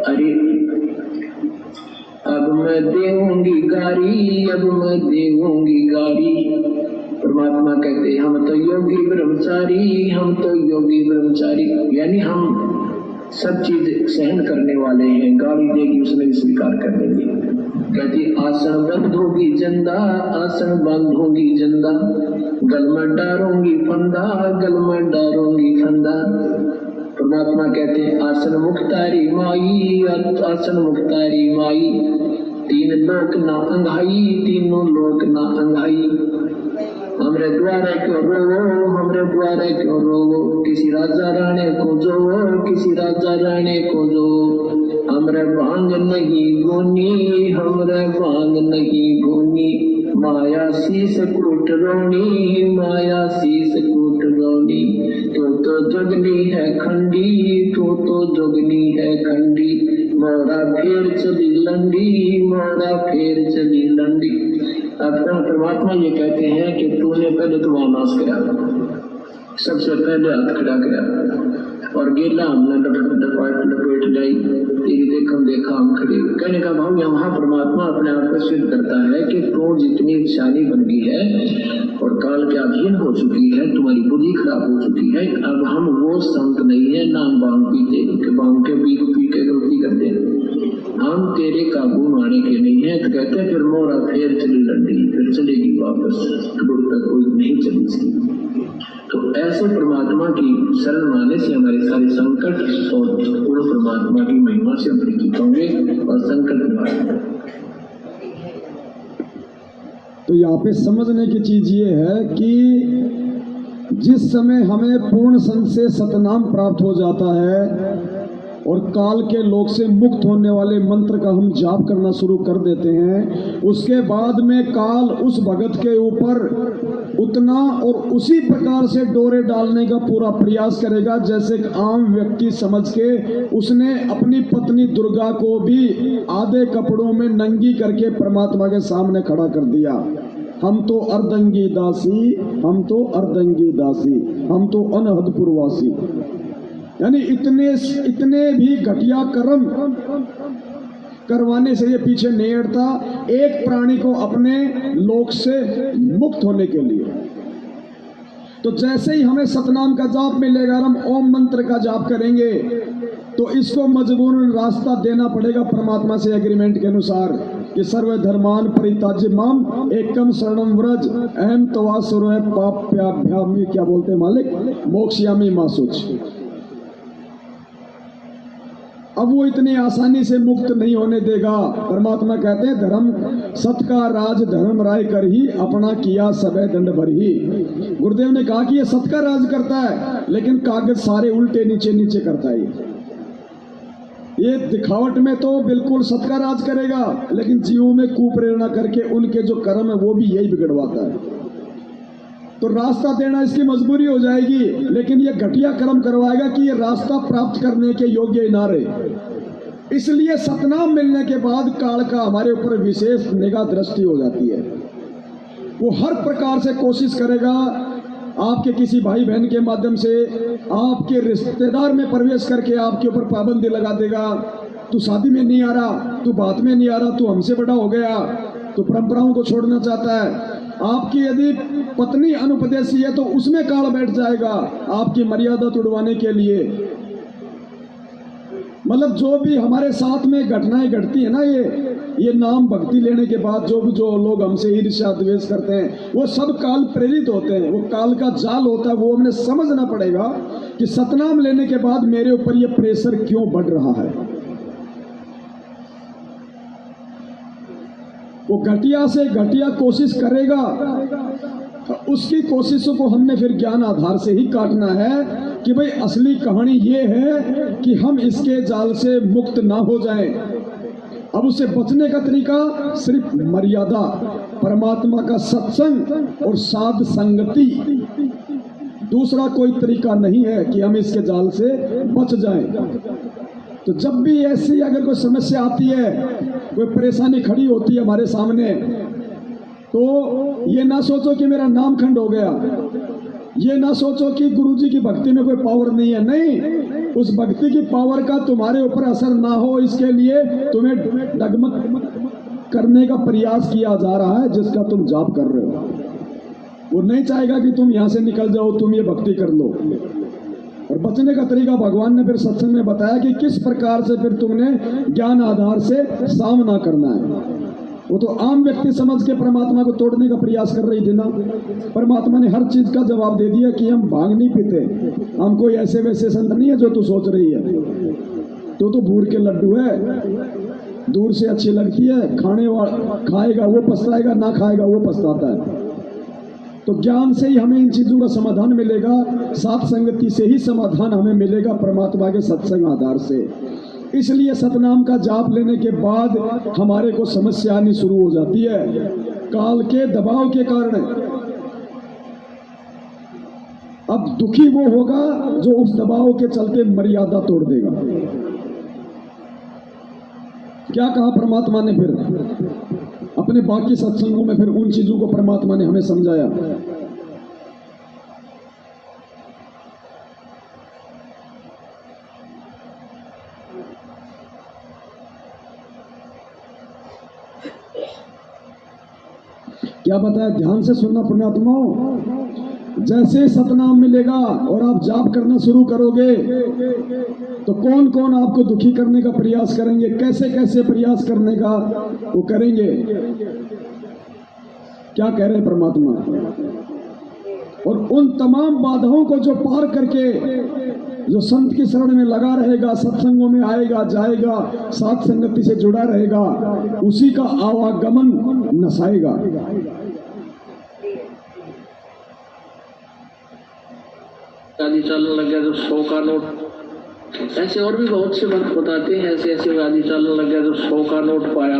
अरे अब मैं देऊंगी गारी, अब मैं देऊंगी गारी। परमात्मा कहते हम तो योगी ब्रह्मचारी, हम तो योगी ब्रह्मचारी। यानी हम सब चीज सहन करने वाले हैं, गाली देगी उसने भी स्वीकार कर लेंगे। कहती आसन बंधोगी जंदा, आसन बंधोगी जंदा। गल में डारूंगी फंदा, गल में डारूंगी फंदा। परमात्मा कहते हैं आसन मुख्तारी माई, आसन मुख्तारी माई। तीन लोक ना अंघाई, तीनों लोक ना अंघाई। हम हमरे द्वारे क्यों रोवो, हमरे द्वारे क्यों रोवो, किसी राजा राणे को जोवो, किसी राजा राणे को जो। हमरे भांग नहीं गोनी, हमरे भांग नहीं गोनी, माया शीस कूट रोनी, माया शीस कूट रोनी। तो जोगनी है खंडी, तो जोगनी है खंडी, मोरा फेर चली लंडी, मोरा फेर चली लंडी। अपना परमात्मा ये कहते हैं कि तूने पहले तो वहां नाश करा, सबसे पहले हाथ खड़ा करा और गेला हमने लपेट लाई, तेरी देखा हम खड़े। कहने का भाव यहाँ परमात्मा अपने आप को सिद्ध करता है कि तू जितनी शानी बन गई है और काल के अधीन हो चुकी है, तुम्हारी बुद्धि खराब हो चुकी है। अब हम वो संत नहीं है, नाम बांग पीते कि बांग के पी के गलती करते हैं, हम तेरे काबू आने के नहीं है। तो कहते हैं फिर मोरा फेर चली लंडी, फिर चलेगी वापस, गुरु तक कोई नहीं चली सी। तो ऐसे परमात्मा की शरण माने से हमारे सारे संकट और गुरु परमात्मा की महिमा से हम परिचित होंगे और संकट निवारण। तो यहाँ पे समझने की चीज ये है कि जिस समय हमें पूर्ण संग से सतनाम प्राप्त हो जाता है और काल के लोक से मुक्त होने वाले मंत्र का हम जाप करना शुरू कर देते हैं, उसके बाद में काल उस भगत के ऊपर उतना और उसी प्रकार से डोरे डालने का पूरा प्रयास करेगा जैसे एक आम व्यक्ति समझ के उसने अपनी पत्नी दुर्गा को भी आधे कपड़ों में नंगी करके परमात्मा के सामने खड़ा कर दिया। हम तो अर्धंगी दासी, हम तो अर्धंगी दासी, हम तो अनहद पुरवासी। यानी इतने भी घटिया कर्म करवाने से ये पीछे नहीं हटता एक प्राणी को अपने लोक से मुक्त होने के लिए। तो जैसे ही हमें सतनाम का जाप मिलेगा, हम ओम मंत्र का जाप करेंगे, तो इसको मजबूरन रास्ता देना पड़ेगा परमात्मा से एग्रीमेंट के अनुसार कि सर्व धर्मान परित्याज्य माम एकम शरणम व्रज अहम तवा सुरय पाप्याभ्यामी, क्या बोलते हैं मालिक, मोक्षयामी मासुच। अब वो इतनी आसानी से मुक्त नहीं होने देगा। परमात्मा कहते हैं धर्म सत का राज धर्म राय कर ही अपना किया सबे दंड भर ही। गुरुदेव ने कहा कि ये सत का राज करता है लेकिन कागज सारे उल्टे नीचे नीचे करता है। ये दिखावट में तो बिल्कुल सत का राज करेगा लेकिन जीवों में कुप्रेरणा करके उनके जो कर्म है वो भी यही बिगड़वाता है। तो रास्ता देना इसकी मजबूरी हो जाएगी, लेकिन ये घटिया कर्म करवाएगा कि ये रास्ता प्राप्त करने के योग्य ही ना रहे। इसलिए सतनाम मिलने के बाद काल का हमारे ऊपर विशेष निगाह दृष्टि हो जाती है। वो हर प्रकार से कोशिश करेगा आपके किसी भाई बहन के माध्यम से, आपके रिश्तेदार में प्रवेश करके आपके ऊपर पाबंदी लगा देगा। तू शादी में नहीं आ रहा, तू बात में नहीं आ रहा, तू हमसे बड़ा हो गया, तू परंपराओं को छोड़ना चाहता है। आपकी यदि पत्नी अनुपदेशी है तो उसमें काल बैठ जाएगा आपकी मर्यादा तोड़वाने के लिए। मतलब जो भी हमारे साथ में घटनाएं घटती है ना, ये नाम भक्ति लेने के बाद जो लोग हमसे ईर्ष्या द्वेष करते हैं वो सब काल प्रेरित होते हैं, वो काल का जाल होता है। वो हमें समझना पड़ेगा कि सतनाम लेने के बाद मेरे ऊपर ये प्रेशर क्यों बढ़ रहा है। वो घटिया से घटिया कोशिश करेगा, उसकी कोशिशों को हमने फिर ज्ञान आधार से ही काटना है कि भाई असली कहानी ये है कि हम इसके जाल से मुक्त ना हो जाएं। अब उससे बचने का तरीका सिर्फ मर्यादा, परमात्मा का सत्संग और साध संगति, दूसरा कोई तरीका नहीं है कि हम इसके जाल से बच जाएं। तो जब भी ऐसी अगर कोई समस्या आती है, कोई परेशानी खड़ी होती है हमारे सामने, तो ये ना सोचो कि मेरा नाम खंड हो गया, ये ना सोचो कि गुरुजी की भक्ति में कोई पावर नहीं है। नहीं, उस भक्ति की पावर का तुम्हारे ऊपर असर ना हो इसके लिए तुम्हें डगमग करने का प्रयास किया जा रहा है जिसका तुम जाप कर रहे हो। वो नहीं चाहेगा कि तुम यहाँ से निकल जाओ, तुम ये भक्ति कर लो। और बचने का तरीका भगवान ने फिर सत्संग में बताया कि किस प्रकार से फिर तुमने ज्ञान आधार से सामना करना है। वो तो आम व्यक्ति समझ के परमात्मा को तोड़ने का प्रयास कर रही थी ना। परमात्मा ने हर चीज का जवाब दे दिया कि हम भांग नहीं पीते, हम कोई ऐसे वैसे संत नहीं है जो तू सोच रही है। तो भूर के लड्डू है, दूर से अच्छी लगती है, खाएगा वो पछताएगा, ना खाएगा वो पछताता है। तो ज्ञान से ही हमें इन चीजों का समाधान मिलेगा, साथ संगति से ही समाधान हमें मिलेगा परमात्मा के सत्संग आधार से। इसलिए सतनाम का जाप लेने के बाद हमारे को समस्या आनी शुरू हो जाती है काल के दबाव के कारण। अब दुखी वो होगा जो उस दबाव के चलते मर्यादा तोड़ देगा। क्या कहा परमात्मा ने फिर अपने बाकी सत्संगों में, फिर उन चीजों को परमात्मा ने हमें समझाया। क्या बताया? ध्यान से सुनना पुण्यात्माओं। जैसे सतनाम मिलेगा और आप जाप करना शुरू करोगे तो कौन कौन आपको दुखी करने का प्रयास करेंगे, कैसे कैसे प्रयास करने का वो करेंगे। क्या कह रहे हैं परमात्मा? और उन तमाम बाधाओं को जो पार करके जो संत की शरण में लगा रहेगा, सत्संगों में आएगा जाएगा, साथ संगति से जुड़ा रहेगा, उसी का आवागमन नसाएगा। आदि चलन लग गया तो 100 का नोट, ऐसे और भी बहुत से बात बताते हैं। ऐसे ऐसे आदि चलन लग गया तो 100 का नोट पाया।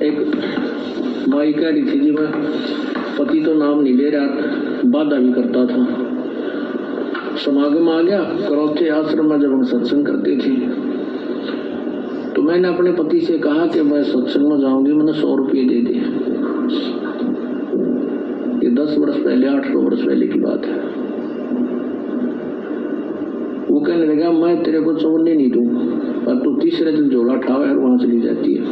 एक माई कह रही थी जी मैं पति तो नाम नहीं ले रहा, बाधा भी करता था। समागम आ गया, करौथे आश्रम में जब हम सत्संग करते थे तो मैंने अपने पति से कहा कि मैं सत्संग में जाऊंगी, मैंने 100 रुपये दे दिए। ये 10 वर्ष पहले, 8 वर्ष पहले की बात है। वो कहने लगा मैं तेरे को चवन्नी नहीं दूंगा, और तू तीसरे दिन झोला उठावे और वहां चली जाती है।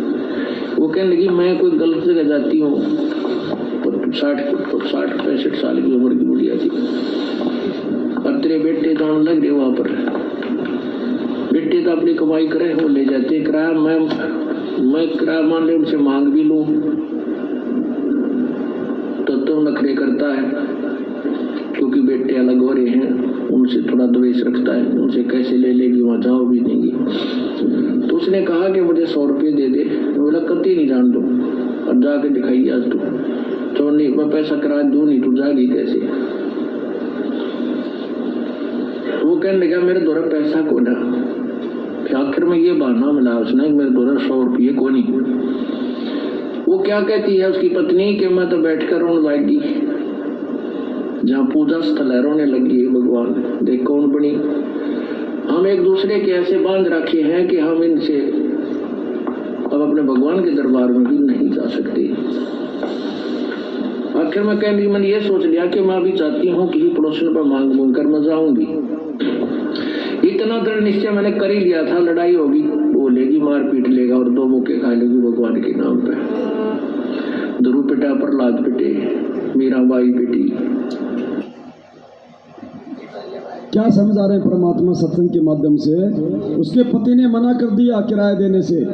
वो कहने लगी मैं कोई गलत जगह जाती हूँ, 60-65 साल की उम्र की बुढ़िया थी, और तेरे बेटे जान लग गए वहां पर। बेटे तो अपनी कमाई करे, वो ले जाते किराया। मैं किराया मान ले उनसे मांग भी लूं तो नखरे करता है, क्योंकि बेटे अलग हो रहे हैं, उनसे थोड़ा द्वेष रखता है, उनसे कैसे ले लेगी, वहां जाओ भी देंगी। तो उसने कहा कि मुझे 100 रुपये दे दे। बोला कति नहीं जान दो, और जाके दिखाई आज तो नहीं, मैं पैसा किराया दूं नहीं, तू जागी कैसे? वो कहने लगा मेरे द्वारा पैसा को ना। फिर आखिर में ये बहाना मिला उसने, मेरे द्वारा 100 रुपये को नहीं। वो क्या कहती है उसकी पत्नी कि मैं तो बैठकर रोने लगी, जहाँ पूजा स्थल है रोने लगी है भगवान, देख कौन बनी। हम एक दूसरे के ऐसे बांध रखे हैं कि हम इनसे अब अपने भगवान के दरबार में भी नहीं जा सकते। आखिर में कहने मैंने ये सोच लिया कि मैं अभी चाहती हूँ कि पड़ोसन पर मांग मांग कर मैं जाऊंगी। इतना दृढ़ निश्चय मैंने कर ही लिया था, लड़ाई होगी, बोलेगी, मार पीट लेगा और 2 मुक्के खा लेगी भगवान के नाम पे। ध्रुव पिटा, प्रहलाद पिटे, मीराबाई पिटी। क्या समझा रहे हैं परमात्मा सत्संग के माध्यम से? उसके पति ने मना कर दिया किराया देने से,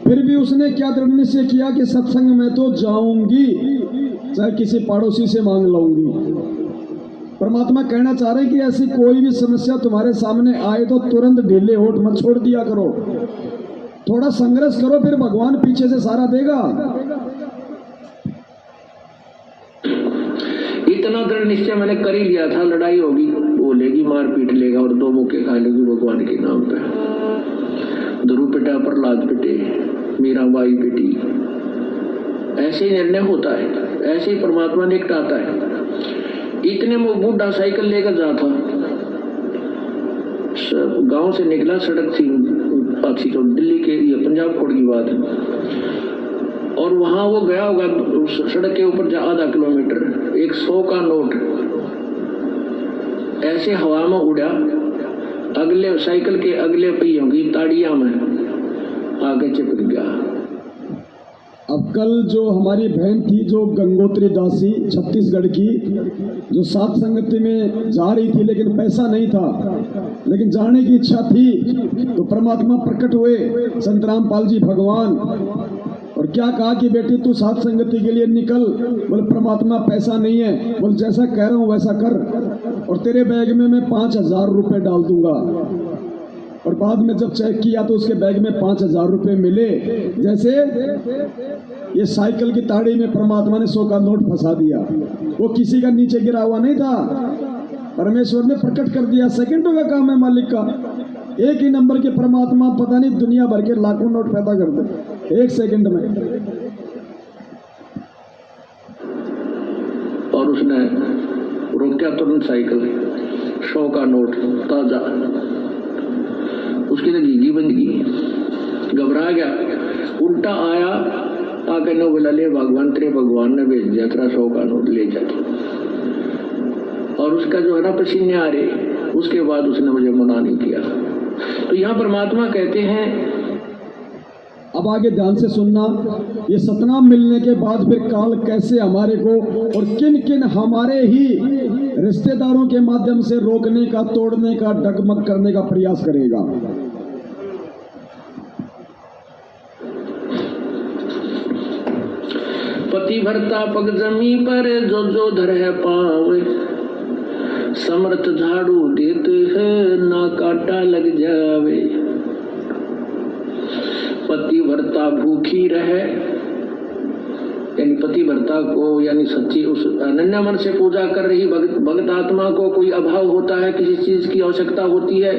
फिर भी उसने क्या दृढ़ निश्चय किया कि सत्संग में तो जाऊंगी, चाहे किसी पड़ोसी से मांग लाऊंगी। परमात्मा कहना चाह रहे हैं कि ऐसी कोई भी समस्या तुम्हारे सामने आए तो तुरंत ढीले होठ मत छोड़ दिया करो, थोड़ा संघर्ष करो, फिर भगवान पीछे से सारा देगा। इतना दृढ़ निश्चय मैंने कर ही लिया था, लड़ाई होगी, बोलेगी, मार पीट लेगा और 2 मुक्के खा लेगी भगवान के नाम पे। ध्रुव पिटा, प्रहलाद पिटे, मीराबाई पिटी। ऐसे ही निर्णय होता है, ऐसे ही परमात्मा निकटाता है। इतने में बूढ़ा साइकिल लेकर जाता, गांव से निकला, सड़क थी अच्छी तो दिल्ली के, ये पंजाब कोड की बात है, और वहां वो गया होगा सड़क के ऊपर आधा किलोमीटर, एक 100 का नोट ऐसे हवा में उड़ा, अगले साइकिल के अगले पहियों की ताड़िया में आगे चिपक गया। अब कल जो हमारी बहन थी जो गंगोत्री दासी छत्तीसगढ़ की, जो साथ संगति में जा रही थी लेकिन पैसा नहीं था, लेकिन जाने की इच्छा थी, तो परमात्मा प्रकट हुए संत रामपाल जी भगवान, और क्या कहा कि बेटी तू साथ संगति के लिए निकल। बोले परमात्मा पैसा नहीं है, बोले जैसा कह रहा हूं वैसा कर, और तेरे बैग में मैं 5000 रुपए डाल दूंगा। और बाद में जब चेक किया तो उसके बैग में 5,000 रुपये मिले। जैसे ये साइकिल की ताड़ी में परमात्मा ने 100 का नोट फंसा दिया। वो किसी का नीचे गिरा हुआ नहीं था, परमेश्वर ने प्रकट कर दिया। सेकंडों का काम है मालिक का। एक ही नंबर के परमात्मा पता नहीं दुनिया भर के लाखों नोट पैदा कर दे 1 सेकंड में। और उसने रोका तुरंत साइकिल, 100 का नोट ताजा, उसकी तो घीघी बन गई, घबरा गया, उल्टा आया, आके नो बोला ले भगवान, तेरे भगवान ने भेज दिया, तेरा 100 का नोट ले जाके। और उसका जो है ना पसीने आ रहे, उसके बाद उसने मुझे मना नहीं किया। तो यहाँ परमात्मा कहते हैं, अब आगे ध्यान से सुनना, ये सतनाम मिलने के बाद फिर काल कैसे हमारे को और किन किन हमारे ही रिश्तेदारों के माध्यम से रोकने का, तोड़ने का, डगमग करने का प्रयास करेगा। पति भरता पग जमी पर जो जो धर है पावे, समर्थ झाड़ू देते हैं ना काटा लग जावे। पति भरता भूखी रहे, यानी पति भरता को, यानी सच्ची उस अनन्य मन से पूजा कर रही भक्त आत्मा को कोई अभाव होता है, किसी चीज की आवश्यकता होती है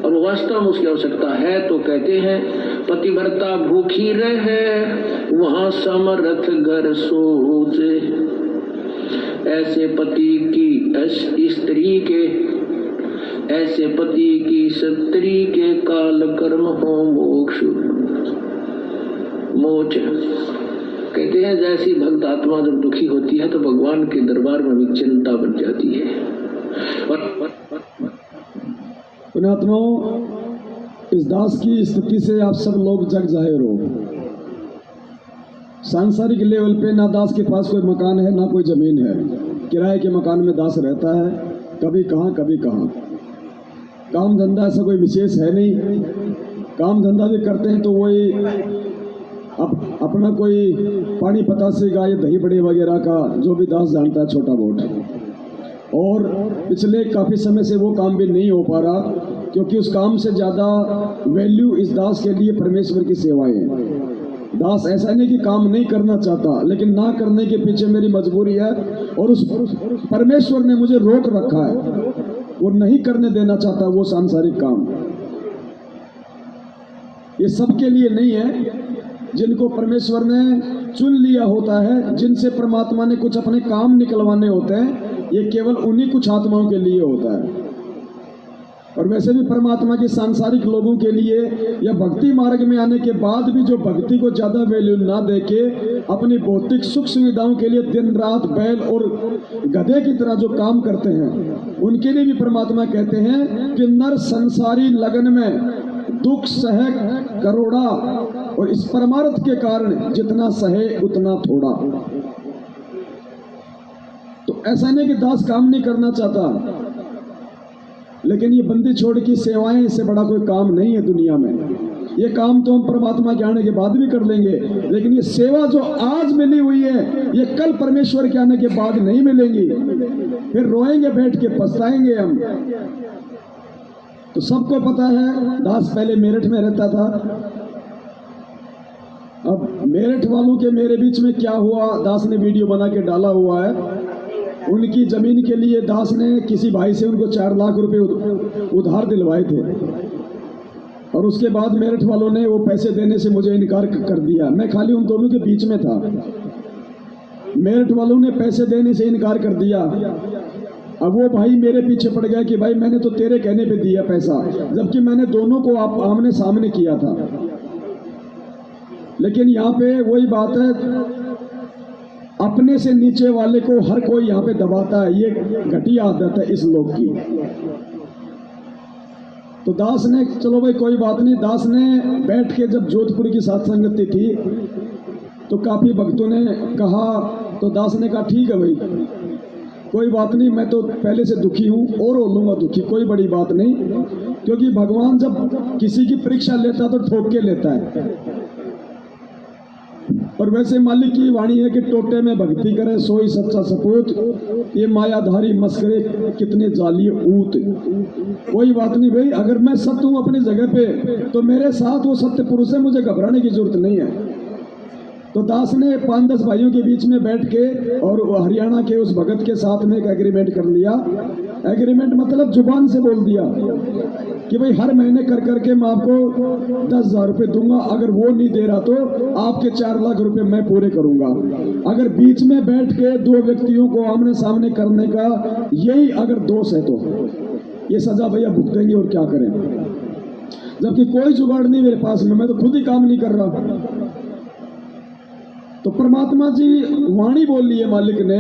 और वास्तव में उसकी आवश्यकता है, तो कहते हैं पति भरता भूखी रहे वहां समर्थ घर सोचे। ऐसे पति की स्त्री के, ऐसे पति की स्त्री के काल कर्म हो मोक्ष मोच। कहते हैं जैसी भक्त आत्मा जब दुखी होती है तो भगवान के दरबार में भी चिंता बन जाती है। पुण्यात्माओं, इस दास की स्थिति से आप सब लोग जग जाहिर हो। सांसारिक लेवल पे ना दास के पास कोई मकान है, ना कोई जमीन है। किराए के मकान में दास रहता है, कभी कहाँ कभी कहाँ। काम धंधा ऐसा कोई विशेष है नहीं। काम धंधा भी करते हैं तो वही अपना कोई पानी पतासे का या दही बड़े वगैरह का जो भी दास जानता है छोटा बहुत। और पिछले काफ़ी समय से वो काम भी नहीं हो पा रहा, क्योंकि उस काम से ज़्यादा वैल्यू इस दास के लिए परमेश्वर की सेवाएं हैं। दास ऐसा नहीं कि काम नहीं करना चाहता, लेकिन ना करने के पीछे मेरी मजबूरी है और उस परमेश्वर ने मुझे रोक रखा है। वो नहीं करने देना चाहता वो सांसारिक काम। ये सबके लिए नहीं है। जिनको परमेश्वर ने चुन लिया होता है, जिनसे परमात्मा ने कुछ अपने काम निकलवाने होते हैं, ये केवल उन्हीं कुछ आत्माओं के लिए होता है। और वैसे भी परमात्मा के सांसारिक लोगों के लिए या भक्ति मार्ग में आने के बाद भी जो भक्ति को ज्यादा वैल्यू ना देके अपनी भौतिक सुख सुविधाओं के लिए दिन रात बैल और गधे की तरह जो काम करते हैं, उनके लिए भी परमात्मा कहते हैं कि नर संसारी लगन में दुख सहे करोड़ा, और इस परमार्थ के कारण जितना सहे उतना थोड़ा। तो ऐसा नहीं कि दास काम नहीं करना चाहता, लेकिन ये बंदी छोड़ की सेवाएं, इससे बड़ा कोई काम नहीं है दुनिया में। ये काम तो हम परमात्मा के आने के बाद भी कर लेंगे, लेकिन ये सेवा जो आज मिली हुई है, ये कल परमेश्वर के आने के बाद नहीं मिलेंगी। फिर रोएंगे बैठ के, पछताएंगे हम। तो सबको पता है दास पहले मेरठ में रहता था। अब मेरठ वालों के मेरे बीच में क्या हुआ, दास ने वीडियो बना के डाला हुआ है। उनकी जमीन के लिए दास ने किसी भाई से उनको 4 लाख रुपए उधार दिलवाए थे, और उसके बाद मेरठ वालों ने वो पैसे देने से मुझे इनकार कर दिया। मैं खाली उन दोनों के बीच में था। मेरठ वालों ने पैसे देने से इनकार कर दिया। अब वो भाई मेरे पीछे पड़ गया कि भाई मैंने तो तेरे कहने पे दिया पैसा, जबकि मैंने दोनों को आमने सामने किया था। लेकिन यहाँ पे वही बात है, अपने से नीचे वाले को हर कोई यहाँ पे दबाता है। ये घटिया आदत है इस लोग की। तो दास ने, चलो भाई कोई बात नहीं, दास ने बैठ के जब जोधपुर की सत्संगति थी तो काफी भक्तों ने कहा, तो दास ने कहा ठीक है भाई, कोई बात नहीं, मैं तो पहले से दुखी हूँ और हो लूंगा दुखी, कोई बड़ी बात नहीं। क्योंकि भगवान जब किसी की परीक्षा लेता तो ठोक के लेता है। और वैसे मालिक की वाणी है कि टोटे में भक्ति करे सोई सच्चा सपूत, ये मायाधारी मस्करे कितने जाली ऊत। कोई बात नहीं भाई, अगर मैं सत्य हूं अपनी जगह पे तो मेरे साथ वो सत्य पुरुष है, मुझे घबराने की जरूरत नहीं है। तो दास ने 5-10 भाइयों के बीच में बैठ के और हरियाणा के उस भगत के साथ में एक एग्रीमेंट कर लिया। एग्रीमेंट मतलब जुबान से बोल दिया कि भाई हर महीने कर करके मैं आपको 10,000 रुपये दूंगा, अगर वो नहीं दे रहा तो आपके 4 लाख रुपए मैं पूरे करूंगा। अगर बीच में बैठ के 2 व्यक्तियों को आमने सामने करने का यही अगर दोष है तो ये सजा भैया भुगतेंगे, और क्या करें। जबकि कोई जुगाड़ नहीं मेरे पास में, मैं तो खुद ही काम नहीं कर रहा। तो परमात्मा जी वाणी बोल ली है मालिक ने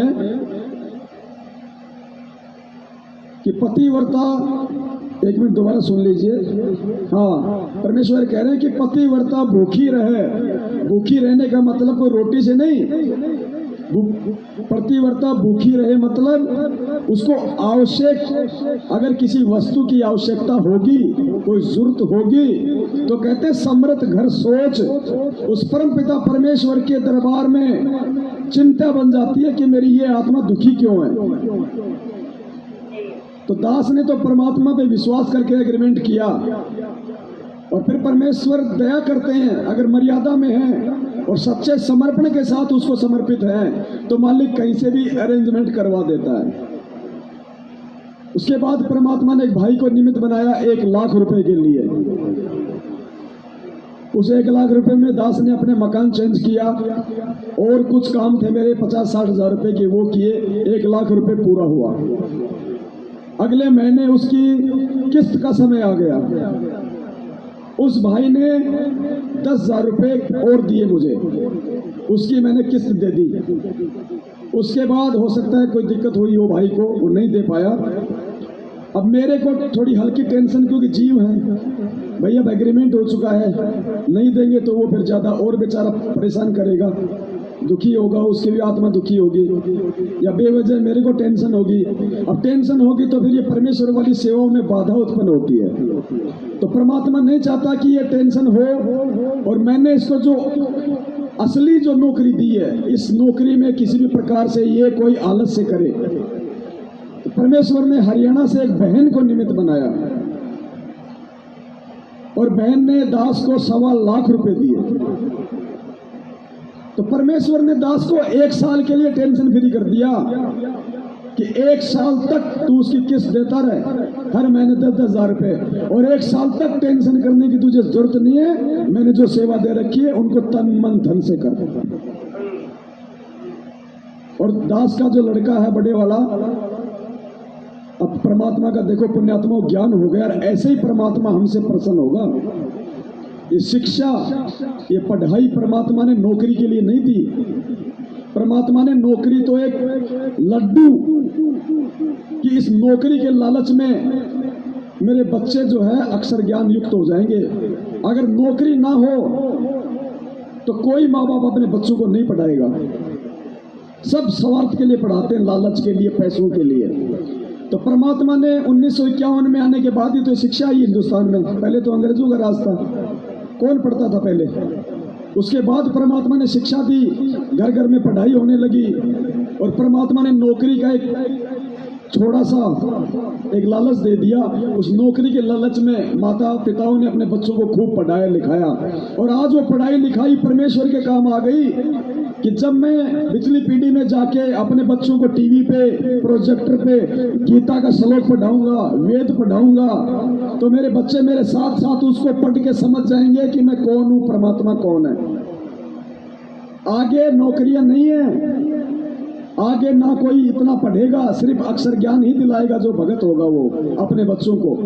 कि पतिव्रता, एक मिनट दोबारा सुन लीजिए। हाँ, परमेश्वर कह रहे हैं कि पतिव्रता भूखी रहे। भूखी रहने का मतलब कोई रोटी से नहीं, पतिव्रता भूखी रहे मतलब उसको आवश्यक, अगर किसी वस्तु की आवश्यकता होगी, कोई जरूरत होगी, तो कहते समृत घर सोच, उस परम पिता परमेश्वर के दरबार में चिंता बन जाती है कि मेरी ये आत्मा दुखी क्यों है। तो दास ने तो परमात्मा पे विश्वास करके एग्रीमेंट किया, और फिर परमेश्वर दया करते हैं अगर मर्यादा में है और सच्चे समर्पण के साथ उसको समर्पित है तो मालिक कहीं से भी अरेंजमेंट करवा देता है। उसके बाद परमात्मा ने एक भाई को निमित्त बनाया 1 लाख रुपए के लिए। उस 1 लाख रुपए में दास ने अपने मकान चेंज किया और कुछ काम थे मेरे 50-60 हजार रुपए के, वो किए। 1 लाख रुपए पूरा हुआ। अगले महीने उसकी किस्त का समय आ गया। उस भाई ने 10,000 रुपए और दिए मुझे, उसकी मैंने किस्त दे दी। उसके बाद हो सकता है कोई दिक्कत हुई हो भाई को, वो नहीं दे पाया। अब मेरे को थोड़ी हल्की टेंशन, क्योंकि जीव है भैया, अब एग्रीमेंट हो चुका है, नहीं देंगे तो वो फिर ज्यादा और बेचारा परेशान करेगा, दुखी होगा, उसकी भी आत्मा दुखी होगी, या बेवजह मेरे को टेंशन होगी। अब टेंशन होगी तो फिर ये परमेश्वर वाली सेवाओं में बाधा उत्पन्न होती है। तो परमात्मा नहीं चाहता कि ये टेंशन हो, और मैंने इसको जो असली जो नौकरी दी है, इस नौकरी में किसी भी प्रकार से ये कोई आलस से करे। तो परमेश्वर ने हरियाणा से एक बहन को निमित्त बनाया, और बहन ने दास को 1.25 लाख रुपए दिए। तो परमेश्वर ने दास को 1 साल के लिए टेंशन फ्री कर दिया कि 1 साल तक तू उसकी किस्त देता रहे, हर महीने 10-10 हजार रुपए, और 1 साल तक टेंशन करने की तुझे जरूरत नहीं है। मैंने जो सेवा दे रखी है उनको तन मन धन से कर। और दास का जो लड़का है बड़े वाला, अब परमात्मा का देखो पुण्यात्मा ज्ञान हो गया, और ऐसे ही परमात्मा हमसे प्रसन्न होगा। ये शिक्षा, ये पढ़ाई परमात्मा ने नौकरी के लिए नहीं दी। परमात्मा ने नौकरी तो एक लड्डू कि इस नौकरी के लालच में मेरे बच्चे जो है अक्षर ज्ञान युक्त हो जाएंगे। अगर नौकरी ना हो तो कोई माँ बाप अपने बच्चों को नहीं पढ़ाएगा। सब स्वार्थ के लिए पढ़ाते हैं, लालच के लिए, पैसों के लिए। तो परमात्मा ने 1951 में आने के बाद ही तो शिक्षा आई हिंदुस्तान में। पहले तो अंग्रेजों का राज था, कौन पढ़ता था पहले। उसके बाद परमात्मा ने शिक्षा दी, घर घर में पढ़ाई होने लगी, और परमात्मा ने नौकरी का एक छोटा सा एक लालच दे दिया। उस नौकरी के लालच में माता पिताओं ने अपने बच्चों को खूब पढ़ाया लिखाया, और आज वो पढ़ाई लिखाई परमेश्वर के काम आ गई कि जब मैं पिछली पीढ़ी में जाके अपने बच्चों को टीवी पे, प्रोजेक्टर पे गीता का श्लोक पढ़ाऊंगा, वेद पढ़ाऊंगा, तो मेरे बच्चे मेरे साथ साथ उसको पढ़ के समझ जाएंगे कि मैं कौन हूं, परमात्मा कौन है। आगे नौकरियां नहीं है, आगे ना कोई इतना पढ़ेगा, सिर्फ अक्षर ज्ञान ही दिलाएगा जो भगत होगा वो अपने बच्चों को।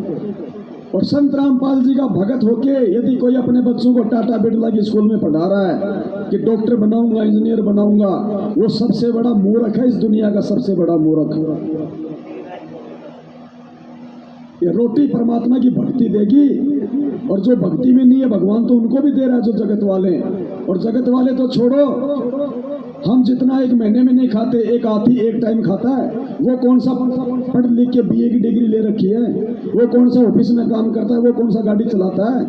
और संत रामपाल जी का भगत होके यदि कोई अपने बच्चों को टाटा बिरला की स्कूल में पढ़ा रहा है कि डॉक्टर बनाऊंगा, इंजीनियर बनाऊंगा, वो सबसे बड़ा मूर्ख है, इस दुनिया का सबसे बड़ा मूर्ख। ये रोटी परमात्मा की भक्ति देगी, और जो भक्ति में नहीं है भगवान तो उनको भी दे रहा है जो जगत वाले हैं। और जगत वाले तो छोड़ो, हम जितना एक महीने में नहीं खाते, एक हाथी एक टाइम खाता है। वो कौन सा पढ़ लिख के बीए की डिग्री ले रखी है, वो कौन सा ऑफिस में काम करता है, वो कौन सा गाड़ी चलाता है।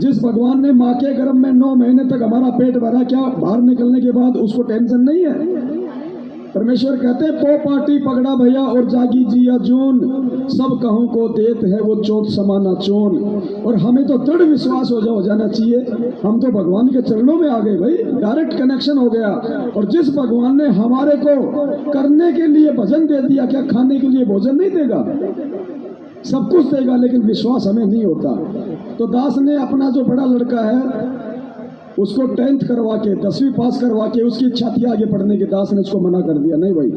जिस भगवान ने माँ के गर्भ में 9 महीने तक हमारा पेट भरा, क्या बाहर निकलने के बाद उसको टेंशन नहीं है? परमेश्वर कहते हैं पो पाटी पकड़ा भैया और जागी जिया जून, सब कहूं को देत है वो चोट समाना चोन। और हमें तो दृढ़ विश्वास हो जाना चाहिए, हम तो भगवान के चरणों में आ गए भाई, डायरेक्ट कनेक्शन हो गया। और जिस भगवान ने हमारे को करने के लिए भजन दे दिया, क्या खाने के लिए भोजन नहीं देगा? सब कुछ देगा, लेकिन विश्वास हमें नहीं होता। तो दास ने अपना जो बड़ा लड़का है उसको 10th करवा के 10वीं पास करवा के उसकी इच्छा थी आगे पढ़ने की, दास ने उसको मना कर दिया, नहीं भाई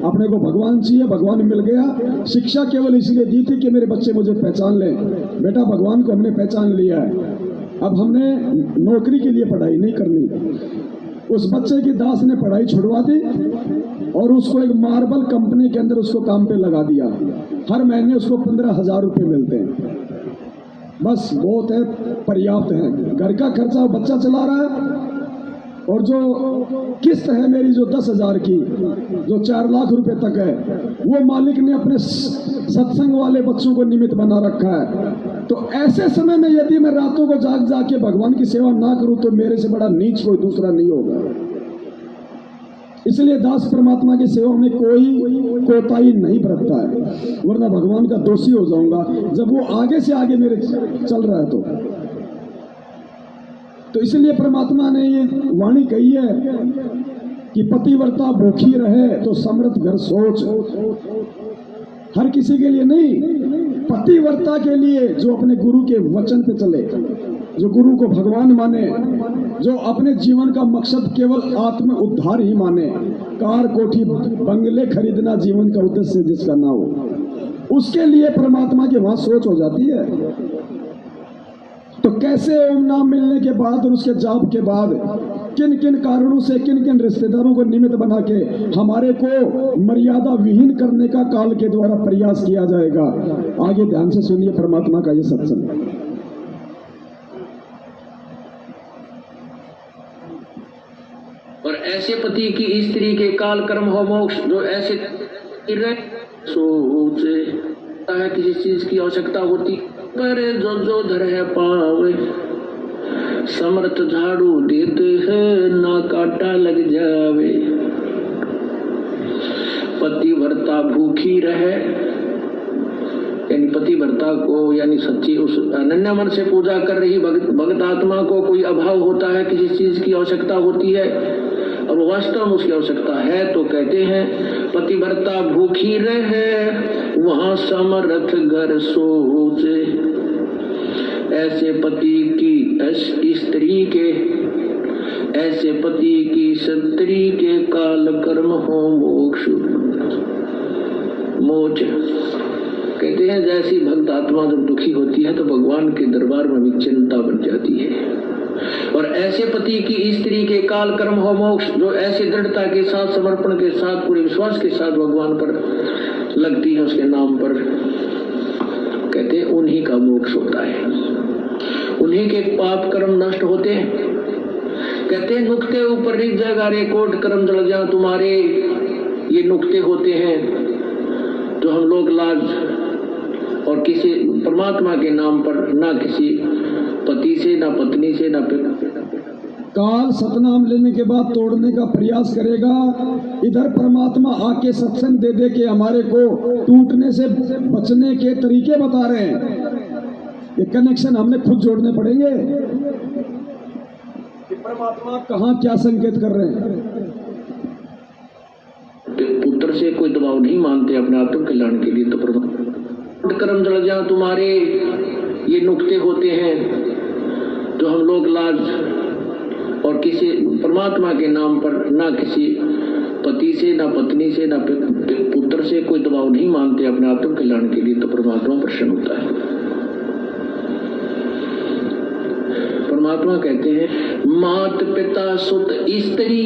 अपने को भगवान चाहिए, भगवान मिल गया। शिक्षा केवल इसलिए दी थी कि मेरे बच्चे मुझे पहचान लें। बेटा भगवान को हमने पहचान लिया है, अब हमने नौकरी के लिए पढ़ाई नहीं करनी। उस बच्चे की दास ने पढ़ाई छुड़वा दी और उसको एक मार्बल कंपनी के अंदर उसको काम पे लगा दिया। हर महीने उसको 15,000 रुपये मिलते हैं, बस बहुत है, पर्याप्त है। घर का खर्चा बच्चा चला रहा है, और जो किस्त है मेरी जो 10,000 की, जो 4 लाख रुपए तक है, वो मालिक ने अपने सत्संग वाले बच्चों को निमित्त बना रखा है। तो ऐसे समय में यदि मैं रातों को जाग के भगवान की सेवा ना करूं तो मेरे से बड़ा नीच कोई दूसरा नहीं होगा। इसलिए दास परमात्मा की सेवा में कोई कोताही नहीं बरतता है, वरना भगवान का दोषी हो जाऊंगा जब वो आगे से आगे मेरे चल रहा है। तो इसलिए परमात्मा ने ये वाणी कही है कि पतिव्रता भूखी रहे तो समृद्ध घर सोच। हर किसी के लिए नहीं, पतिव्रता के लिए जो अपने गुरु के वचन पे चले, जो गुरु को भगवान माने, जो अपने जीवन का मकसद केवल आत्म उद्धार ही माने। कार कोठी बंगले खरीदना जीवन का उद्देश्य जिसका ना हो, उसके लिए परमात्मा की वहां सोच हो जाती है। तो कैसे ओम नाम मिलने के बाद और उसके जाप के बाद किन किन कारणों से किन किन रिश्तेदारों को निमित्त बना के हमारे को मर्यादा विहीन करने का काल के द्वारा प्रयास किया जाएगा। आगे ध्यान से सुनिए परमात्मा का ये सत्संग। और ऐसे पति की स्त्री के काल कर्म हो मोक्ष, जो ऐसे सोचे है किसी चीज की आवश्यकता होती पर जो धर है पावे, समर्थ झाड़ू देते हैं ना काटा लग जावे। पतिव्रता भूखी रहे, यानी पतिव्रता को यानी सच्ची उस अनन्य मन से पूजा कर रही भक्त आत्मा को कोई अभाव होता है, किसी चीज की आवश्यकता होती है और वास्तव में उसकी आवश्यकता है, तो कहते हैं पतिव्रता भूखी रहे वहां समर्थ घर सोचे। ऐसे पति की स्त्री के, ऐसे पति की स्त्री के काल कर्म हो मोक्ष मोच। कहते हैं जैसी भक्त आत्मा जब दुखी होती है तो भगवान के दरबार में विच्छिन्नता बन जाती है। और ऐसे पति की स्त्री के काल कर्म हो मोक्ष, जो ऐसे दृढ़ता के साथ, समर्पण के साथ, पूरे विश्वास के साथ भगवान पर लगती है, उसके नाम पर, कहते हैं उन्हीं का मोक्ष होता है, उन्हीं के पाप कर्म नष्ट होते हैं। कहते हैं नुक्ते ऊपर रिक जाएगा रे कोट कर्म जल जा तुम्हारे। ये नुक्ते होते हैं जो हम लोग लाज और किसी परमात्मा के नाम पर ना किसी पति से, ना पत्नी से, ना काल सतनाम लेने के बाद तोड़ने का प्रयास करेगा। इधर परमात्मा आके सत्संग दे दे के हमारे को टूटने से बचने के तरीके बता रहे हैं। ये कनेक्शन हमने खुद जोड़ने पड़ेंगे कि परमात्मा कहाँ क्या संकेत कर रहे हैं। पुत्र से कोई दबाव नहीं मानते अपने आत्म कल्याण के लिए, तो परमात्मा कर्म जल जा तुम्हारे। ये नुक्ते होते हैं जो हम लोग लाज और किसी परमात्मा के नाम पर ना किसी पति से, ना पत्नी से, ना पुत्र से कोई दबाव नहीं मानते अपने आत्म कल्याण के लिए, तो परमात्मा प्रसन्न होता है। परमात्मा कहते हैं मात पिता सुत स्त्री,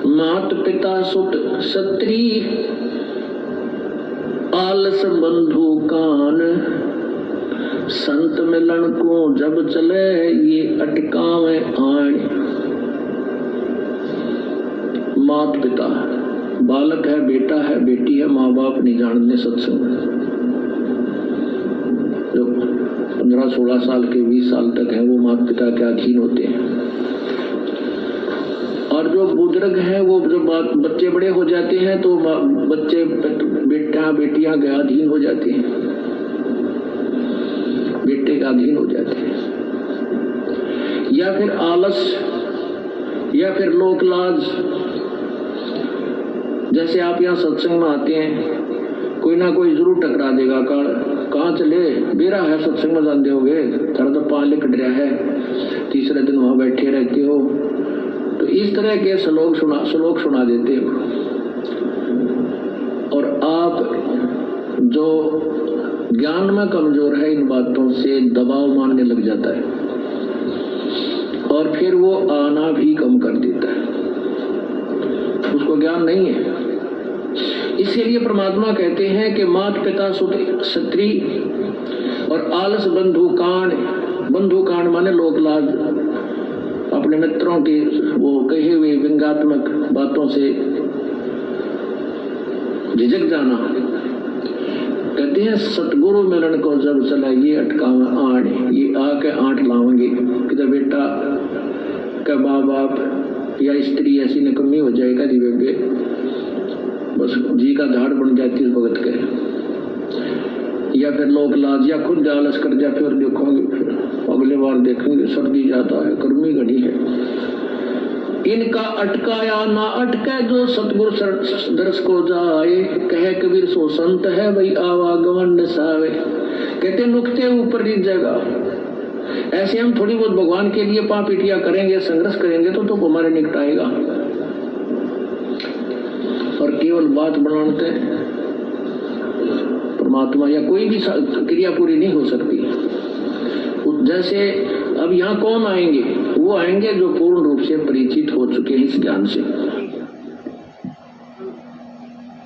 मात पिता सुत सत्री, आलस बंधु कान, संत मिलन को जब चले ये अटकावे आण। मात पिता, बालक है, बेटा है, बेटी है, माँ बाप नहीं जानते सत्संग। जो 15-16 साल के 20 साल तक हैं वो माता पिता के अधीन होते हैं। और जो बुजुर्ग हैं वो जब बच्चे बड़े हो जाते हैं तो बच्चे बेटियां के अधीन हो जाते हैं, बेटे के अधीन हो जाते हैं, या फिर आलस या फिर लोक लाज। जैसे आप यहाँ सत्संग में आते हैं, कोई ना कोई जरूर टकरा देगा, कहाँ चले बेरा है सत्संग में जानते होगे, तेरा तो पाल कट रहा है, तीसरे दिन वहां बैठे रहते हो। तो इस तरह के श्लोक सुना देते हो और आप जो ज्ञान में कमजोर है इन बातों से दबाव मानने लग जाता है और फिर वो आना भी कम कर देता है, उसको ज्ञान नहीं है। इसीलिए परमात्मा कहते हैं कि मात पिता क्षत्रि और आलस बंधुकांड माने लोक लाज, अपने मित्रों के वो कहे हुए व्यंग्यात्मक बातों से झिझक जाना। कहते हैं सतगुरु मिलन को जब चला ये अटकावे आठ, ये आके आठ लावेंगे किधर बेटा का माँ बाप या स्त्री ऐसी निकम्मी हो जाएगा जी बेबे, बस जी का धाड़ बन जाती है भगत के, या फिर लोक लाज, या खुद आलस कर जा, फिर देखोगे फिर अगले बार देखेंगे सर्दी ज्यादा है, गर्मी घड़ी है। इनका अटकाया ना अटके जो सतगुरु दर्श को जाए, कहे कबीर सो संत है भाई आवागमन नसावे। कहते नुकते ऊपर रीत जाएगा। ऐसे हम थोड़ी बहुत भगवान के लिए पापिटिया करेंगे, संघर्ष करेंगे तो हमारे निकट आएगा, और केवल बात बनाते परमात्मा या कोई भी क्रिया पूरी नहीं हो सकती। जैसे अब यहाँ कौन आएंगे, वो आएंगे जो पूर्ण रूप से परिचित हो चुके हैं इस ज्ञान से।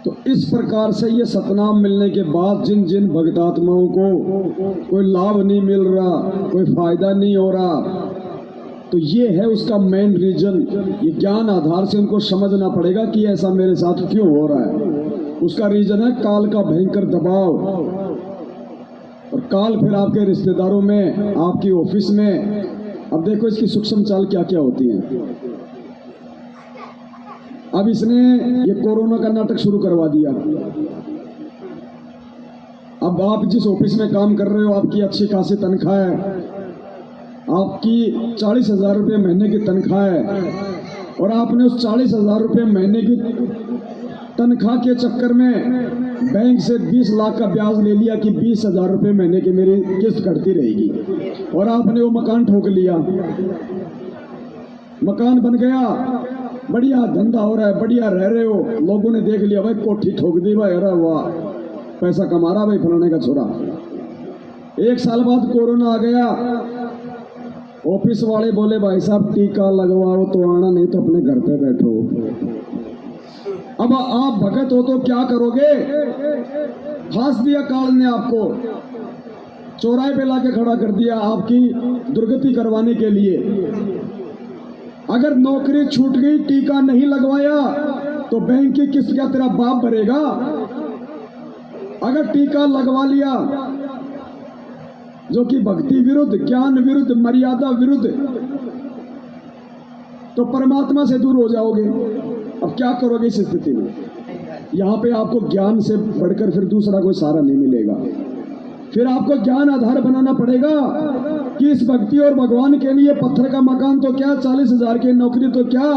तो इस प्रकार से ये सतनाम मिलने के बाद जिन जिन भक्तात्माओं को कोई लाभ नहीं मिल रहा, कोई फायदा नहीं हो रहा, तो ये है उसका मेन रीजन। ये ज्ञान आधार से उनको समझना पड़ेगा कि ऐसा मेरे साथ क्यों हो रहा है। उसका रीजन है काल का भयंकर दबाव। और काल फिर आपके रिश्तेदारों में, आपकी ऑफिस में। अब देखो इसकी सूक्ष्म चाल क्या क्या होती है। अब इसने ये कोरोना का नाटक शुरू करवा दिया। अब आप जिस ऑफिस में काम कर रहे हो, आपकी अच्छी खासी तनख्वाह है, आपकी 40,000 रुपये महीने की तनख्वाह है, और आपने उस 40,000 रुपये महीने की तनख्वाह के चक्कर में बैंक से 20 लाख का ब्याज ले लिया कि 20,000 रुपये महीने की मेरी किस्त कटती रहेगी, और आपने वो मकान ठोक लिया। मकान बन गया, बढ़िया धंधा हो रहा है, बढ़िया रह रहे हो, लोगों ने देख लिया भाई कोठी ठोक दी भाई, अरे वाह पैसा कमा रहा भाई फलाने का छोरा। 1 साल बाद कोरोना आ गया, ऑफिस वाले बोले भाई साहब टीका लगवाओ तो आना, नहीं तो अपने घर पे बैठो। अब आप भगत हो तो क्या करोगे? फांस दिया काल ने आपको, चौराहे पे लाके खड़ा कर दिया आपकी दुर्गति करवाने के लिए। अगर नौकरी छूट गई, टीका नहीं लगवाया, तो बैंक की किस्त क्या तेरा बाप भरेगा? अगर टीका लगवा लिया, जो कि भक्ति विरुद्ध, ज्ञान विरुद्ध, मर्यादा विरुद्ध, तो परमात्मा से दूर हो जाओगे। अब क्या करोगे इस स्थिति में? यहाँ पे आपको ज्ञान से बढ़कर फिर दूसरा कोई सहारा नहीं मिलेगा। फिर आपको ज्ञान आधार बनाना पड़ेगा कि इस भक्ति और भगवान के लिए पत्थर का मकान तो क्या, 40,000 की नौकरी तो क्या,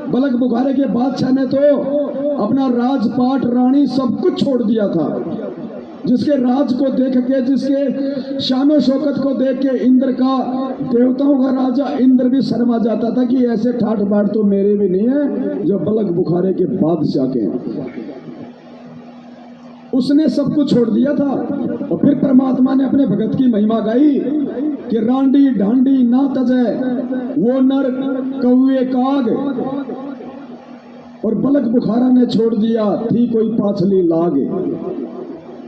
बलक बुखारे के बादशाह ने तो अपना राजपाट, रानी सब कुछ छोड़ दिया था। जिसके राज को देख के, जिसके शानो शौकत को देख के इंद्र का, देवताओं का राजा इंद्र भी शर्मा जाता था कि ऐसे ठाठ बाट तो मेरे भी नहीं है जो बलक बुखारे के बादशाह के। उसने सब कुछ छोड़ दिया था। और फिर परमात्मा ने अपने भगत की महिमा गाई कि रांडी ढांडी ना तजे वो नर कौए काग, और बलक बुखारा ने छोड़ दिया थी कोई पाछली लाग।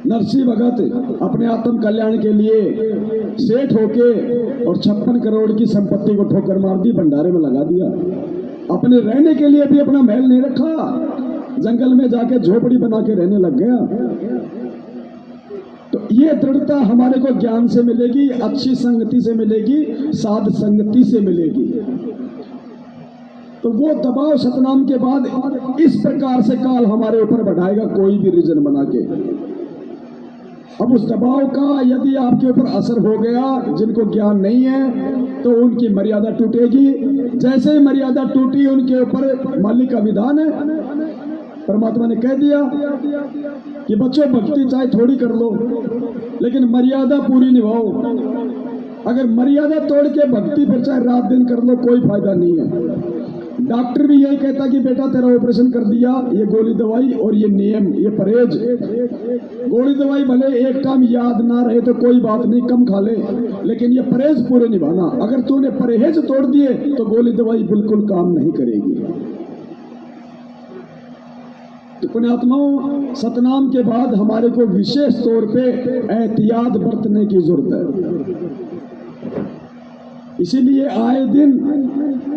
नरसिंह भगत अपने आत्म कल्याण के लिए सेठ होके और 56 करोड़ की संपत्ति को ठोकर मार दी, भंडारे में लगा दिया। अपने रहने के लिए भी अपना महल नहीं रखा, जंगल में जाके झोपड़ी बना के रहने लग गया। तो ये दृढ़ता हमारे को ज्ञान से मिलेगी, अच्छी संगति से मिलेगी, साध संगति से मिलेगी। तो वो दबाव सतनाम के बाद इस प्रकार से काल हमारे ऊपर बढ़ाएगा, कोई भी रीजन बना के। अब उस दबाव का यदि आपके ऊपर असर हो गया, जिनको ज्ञान नहीं है तो उनकी मर्यादा टूटेगी। जैसे ही मर्यादा टूटी, उनके ऊपर मालिक का विधान है। परमात्मा ने कह दिया कि बच्चों भक्ति चाहे थोड़ी कर लो, लेकिन मर्यादा पूरी निभाओ। अगर मर्यादा तोड़ के भक्ति फिर चाहे रात दिन कर लो, कोई फायदा नहीं है। डॉक्टर भी यही कहता कि बेटा तेरा ऑपरेशन कर दिया, ये गोली दवाई और ये नियम, ये परहेज। गोली दवाई भले एक टाइम याद ना रहे तो कोई बात नहीं, कम खा ले, लेकिन ये परहेज पूरे निभाना। अगर तूने परहेज तोड़ दिए तो गोली दवाई बिल्कुल काम नहीं करेगी। तो पुण्यात्माओं, सतनाम के बाद हमारे को विशेष तौर पे एहतियात बरतने की जरूरत है। इसीलिए आए दिन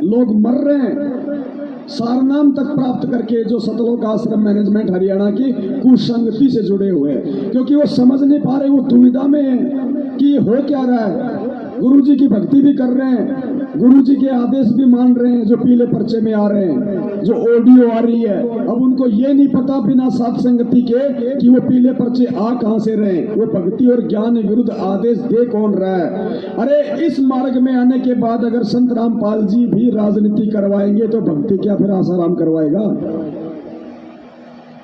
लोग मर रहे हैं सारनाम तक प्राप्त करके, जो सतलोक आश्रम मैनेजमेंट हरियाणा की कुसंगति से जुड़े हुए हैं, क्योंकि वो समझ नहीं पा रहे, वो दुविधा में है कि हो क्या रहा है। गुरु जी की भक्ति भी कर रहे हैं, गुरु जी के आदेश भी मान रहे हैं, जो पीले पर्चे में आ रहे हैं, जो ऑडियो आ रही है। अब उनको ये नहीं पता बिना साथ संगति के कि वो पीले पर्चे आ कहां से रहे, वो भक्ति और ज्ञान विरुद्ध आदेश दे कौन रहा है। अरे इस मार्ग में आने के बाद अगर संत रामपाल जी भी राजनीति करवाएंगे तो भक्ति क्या फिर आसाराम करवाएगा।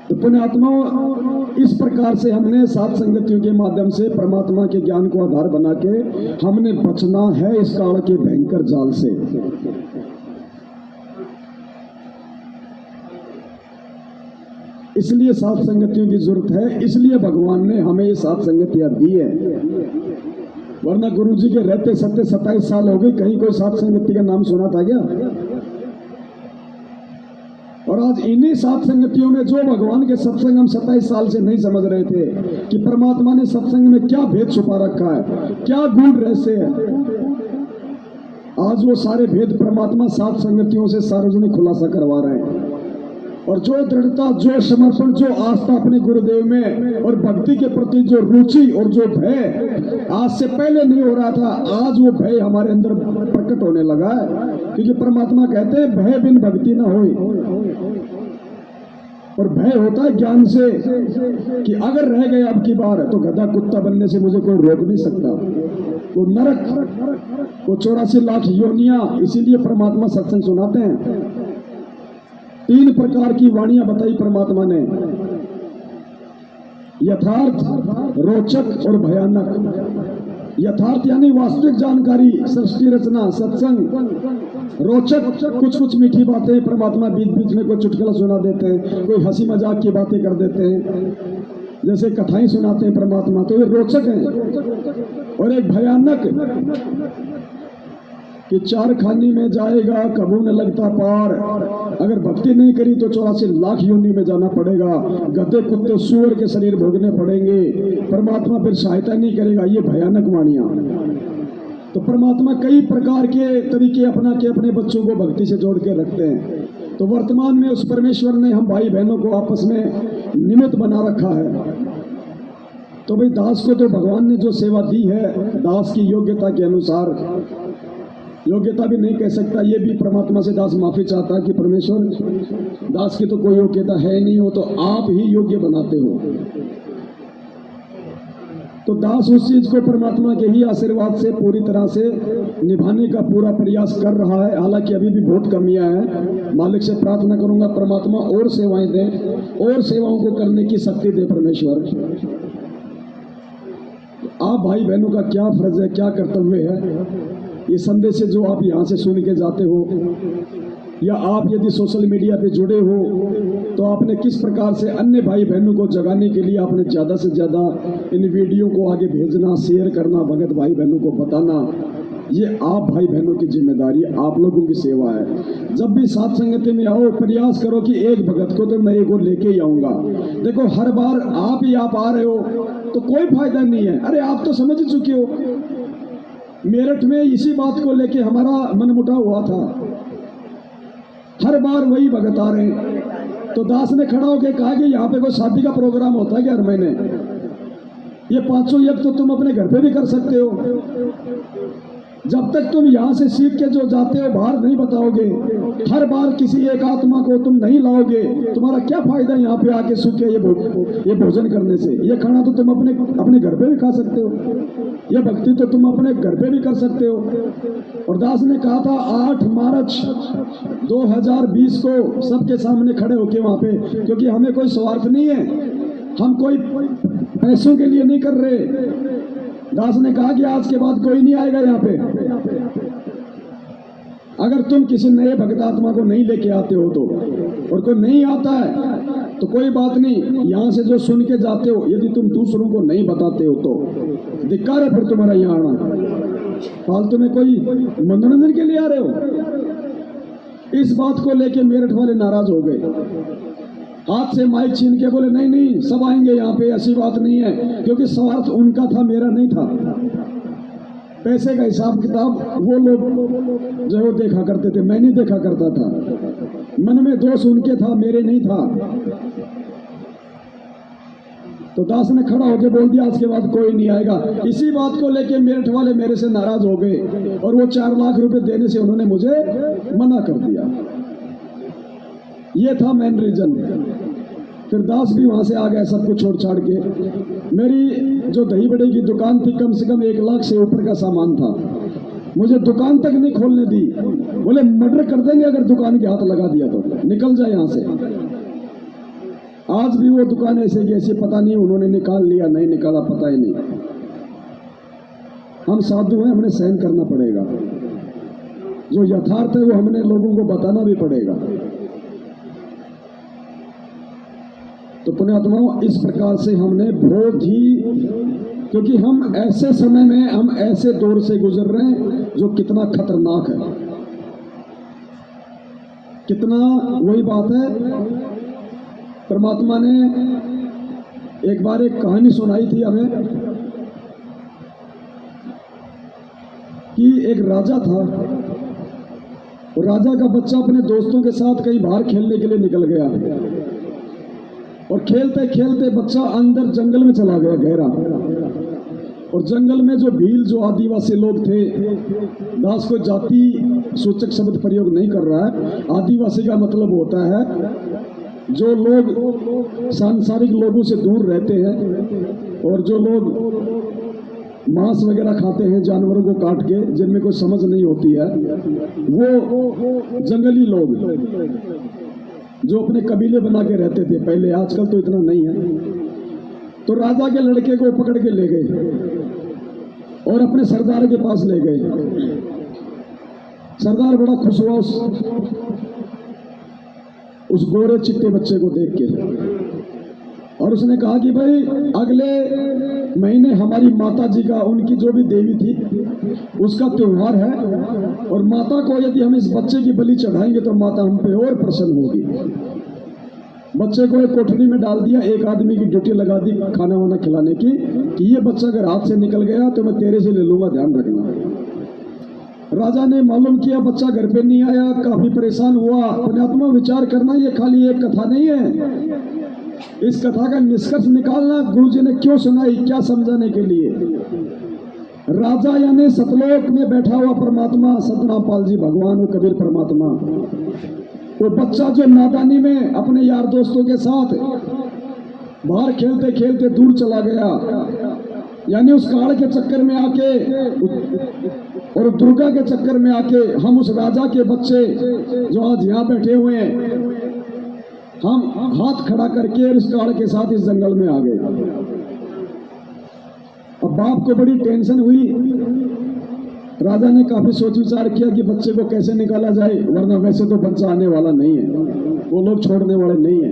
तो पुण्यात्माओं, इस प्रकार से हमने सात संगतियों के माध्यम से परमात्मा के ज्ञान को आधार बना के हमने बचना है इस काल के भयंकर जाल से। इसलिए सात संगतियों की जरूरत है, इसलिए भगवान ने हमें ये सात संगतियां दी है। वरना गुरु जी के रहते 27 साल हो गए, कहीं कोई सात संगति का नाम सुना था क्या? और आज इन्हीं सात संगतियों में जो भगवान के सत्संग हम 27 साल से नहीं समझ रहे थे कि परमात्मा ने सत्संग में क्या भेद छुपा रखा है, क्या गूढ़ रहस्य है, आज वो सारे भेद परमात्मा सात संगतियों से सार्वजनिक खुलासा करवा रहे हैं। और जो दृढ़ता, जो समर्पण, जो आस्था अपने गुरुदेव में और भक्ति के प्रति जो रुचि और जो भय आज से पहले नहीं हो रहा था, आज वो भय हमारे अंदर प्रकट होने लगा है। क्योंकि परमात्मा कहते हैं भय बिन भक्ति ना होई। और भय होता है ज्ञान से कि अगर रह गए अब की बार तो गधा कुत्ता बनने से मुझे कोई रोक नहीं सकता। वो नरक, वो 84 लाख योनियां, इसीलिए परमात्मा सत्संग सुनाते हैं। 3 प्रकार की वाणियां बताई परमात्मा ने, यथार्थ, रोचक और भयानक। यथार्थ यानी वास्तविक जानकारी, सृष्टि रचना, सत्संग। रोचक कुछ कुछ मीठी बातें परमात्मा बीच बीच में कोई चुटकुला सुना देते हैं, कोई हंसी मजाक की बातें कर देते हैं, जैसे कथाएं सुनाते हैं परमात्मा, तो ये रोचक है। और एक भयानक कि 4 खानी में जाएगा कबू न लगता पार, अगर भक्ति नहीं करी तो 84 लाख योनि में जाना पड़ेगा, गधे कुत्ते सूअर के शरीर भोगने पड़ेंगे, परमात्मा फिर सहायता नहीं करेगा। ये भयानक वाणियां। तो परमात्मा कई प्रकार के तरीके अपना के अपने बच्चों को भक्ति से जोड़ के रखते हैं। तो वर्तमान में उस परमेश्वर ने हम भाई बहनों को आपस में निमित्त बना रखा है। तो भाई दास को तो भगवान ने जो सेवा दी है, दास की योग्यता के अनुसार, योग्यता भी नहीं कह सकता, ये भी परमात्मा से दास माफी चाहता है कि परमेश्वर दास की तो कोई योग्यता है नहीं, हो तो आप ही योग्य बनाते हो। तो दास उस चीज को परमात्मा के ही आशीर्वाद से पूरी तरह से निभाने का पूरा प्रयास कर रहा है। हालांकि अभी भी बहुत कमियां हैं। मालिक से प्रार्थना करूंगा परमात्मा और सेवाएं दे, और सेवाओं को करने की शक्ति दे परमेश्वर। आप भाई बहनों का क्या फर्ज है, क्या कर्तव्य है, ये संदेश जो आप यहाँ से सुन के जाते हो, या आप यदि सोशल मीडिया पे जुड़े हो तो आपने किस प्रकार से अन्य भाई बहनों को जगाने के लिए आपने ज़्यादा से ज़्यादा इन वीडियो को आगे भेजना, शेयर करना, भगत भाई बहनों को बताना, ये आप भाई बहनों की जिम्मेदारी, आप लोगों की सेवा है। जब भी साथ संगति में आओ, प्रयास करो कि एक भगत को तो मैं एक और लेके ही आऊँगा। देखो हर बार आप आ रहे हो तो कोई फायदा नहीं है। अरे आप तो समझ चुके हो, मेरठ में इसी बात को लेके हमारा मनमुटाव हुआ था। हर बार वही भगत आ रहे हैं। तो दास ने खड़ा होकर कहा कि यहाँ पे कोई शादी का प्रोग्राम होता है क्या हर महीने? ये पांचों यज्ञ तो तुम अपने घर पे भी कर सकते हो। जब तक तुम यहाँ से सीख के जो जाते हो बाहर नहीं बताओगे, हर बार किसी एक आत्मा को तुम नहीं लाओगे, तुम्हारा क्या फायदा यहाँ पे आके सूखे ये भोजन करने से। ये खाना तो तुम अपने घर पे भी खा सकते हो, ये भक्ति तो तुम अपने घर पे भी कर सकते हो। और दास ने कहा था 8 मार्च 2020 को सबके सामने खड़े होके वहां पे, क्योंकि हमें कोई स्वार्थ नहीं है, हम कोई पैसों के लिए नहीं कर रहे। दास ने कहा कि आज के बाद कोई नहीं आएगा यहाँ पे। अगर तुम किसी नए भक्त आत्मा को नहीं लेके आते हो तो, और कोई नहीं आता है तो कोई बात नहीं, यहाँ से जो सुन के जाते हो यदि तुम दूसरों को नहीं बताते हो तो धिक्कार है फिर तुम्हारा यहाँ आना। फालतू में कोई मनोरंजन के लिए आ रहे हो। इस बात को लेके मेरठ वाले नाराज हो गए, हाथ से माइक छीन के बोले नहीं नहीं सब आएंगे यहाँ पे, ऐसी बात नहीं है, क्योंकि स्वार्थ उनका था, मेरा नहीं था। पैसे का हिसाब किताब वो लोग जो वो देखा करते थे, मैं नहीं देखा करता था। मन में दोष उनके था, मेरे नहीं था। तो दास ने खड़ा होकर बोल दिया आज के बाद कोई नहीं आएगा। इसी बात को लेके मेरठ वाले मेरे से नाराज हो गए और वो 4 लाख रुपए देने से उन्होंने मुझे मना कर दिया। ये था मेन रीजन। फिर दास भी वहां से आ गया सब कुछ छोड़ छाड़ के। मेरी जो दही बड़े की दुकान थी कम से कम 1 लाख से ऊपर का सामान था, मुझे दुकान तक नहीं खोलने दी। बोले मर्डर कर देंगे अगर दुकान के हाथ लगा दिया तो, निकल जाए यहाँ से। आज भी वो दुकान ऐसे की ऐसी, पता नहीं उन्होंने निकाल लिया नहीं निकाला पता ही नहीं। हम साधु हैं, हमने सहन करना पड़ेगा। जो यथार्थ है वो हमने लोगों को बताना भी पड़ेगा। तो पुण्यात्माओं इस प्रकार से हमने बहुत ही, क्योंकि हम ऐसे समय में, हम ऐसे दौर से गुजर रहे हैं जो कितना खतरनाक है, कितना। वही बात है, परमात्मा ने एक बार एक कहानी सुनाई थी हमें कि एक राजा था और राजा का बच्चा अपने दोस्तों के साथ कहीं बाहर खेलने के लिए निकल गया और खेलते खेलते बच्चा अंदर जंगल में चला गया गहरा। और जंगल में जो भील, जो आदिवासी लोग थे, दास को जाति सूचक शब्द प्रयोग नहीं कर रहा है, आदिवासी का मतलब होता है जो लोग सांसारिक लोगों से दूर रहते हैं और जो लोग मांस वगैरह खाते हैं जानवरों को काट के, जिनमें कोई समझ नहीं होती है, वो जंगली लोग जो अपने कबीले बना के रहते थे पहले, आजकल तो इतना नहीं है। तो राजा के लड़के को पकड़ के ले गए और अपने सरदार के पास ले गए। सरदार बड़ा खुश हुआ उस गोरे चिट्टे बच्चे को देख के, और उसने कहा कि भाई अगले महीने हमारी माता जी का, उनकी जो भी देवी थी, उसका त्योहार है और माता को यदि हम इस बच्चे की बलि चढ़ाएंगे तो माता हम पे और प्रसन्न होगी। बच्चे को एक कोठरी में डाल दिया, एक आदमी की ड्यूटी लगा दी खाना वाना खिलाने की कि ये बच्चा अगर हाथ से निकल गया तो मैं तेरे से ले लूंगा, ध्यान रखना। राजा ने मालूम किया बच्चा घर पे नहीं आया, काफी परेशान हुआ। पुण्यात्मा विचार करना, ये खाली एक कथा नहीं है, इस कथा का निष्कर्ष निकालना गुरुजी ने क्यों सुनाई, क्या समझाने के लिए। राजा यानी सतलोक में बैठा हुआ परमात्मा, सतनामपाल जी भगवान और कबीर परमात्मा। वो बच्चा जो नादानी में अपने यार दोस्तों के साथ बाहर खेलते खेलते दूर चला गया, यानी उस काल के चक्कर में आके और दुर्गा के चक्कर में आके हम उस राजा के बच्चे जो आज यहाँ बैठे हुए हैं, हम हाथ खड़ा करके इस काल के साथ इस जंगल में आ गए। अब बाप को बड़ी टेंशन हुई। राजा ने काफी सोच विचार किया कि बच्चे को कैसे निकाला जाए, वरना वैसे तो बच्चा आने वाला नहीं है, वो लोग छोड़ने वाले नहीं है।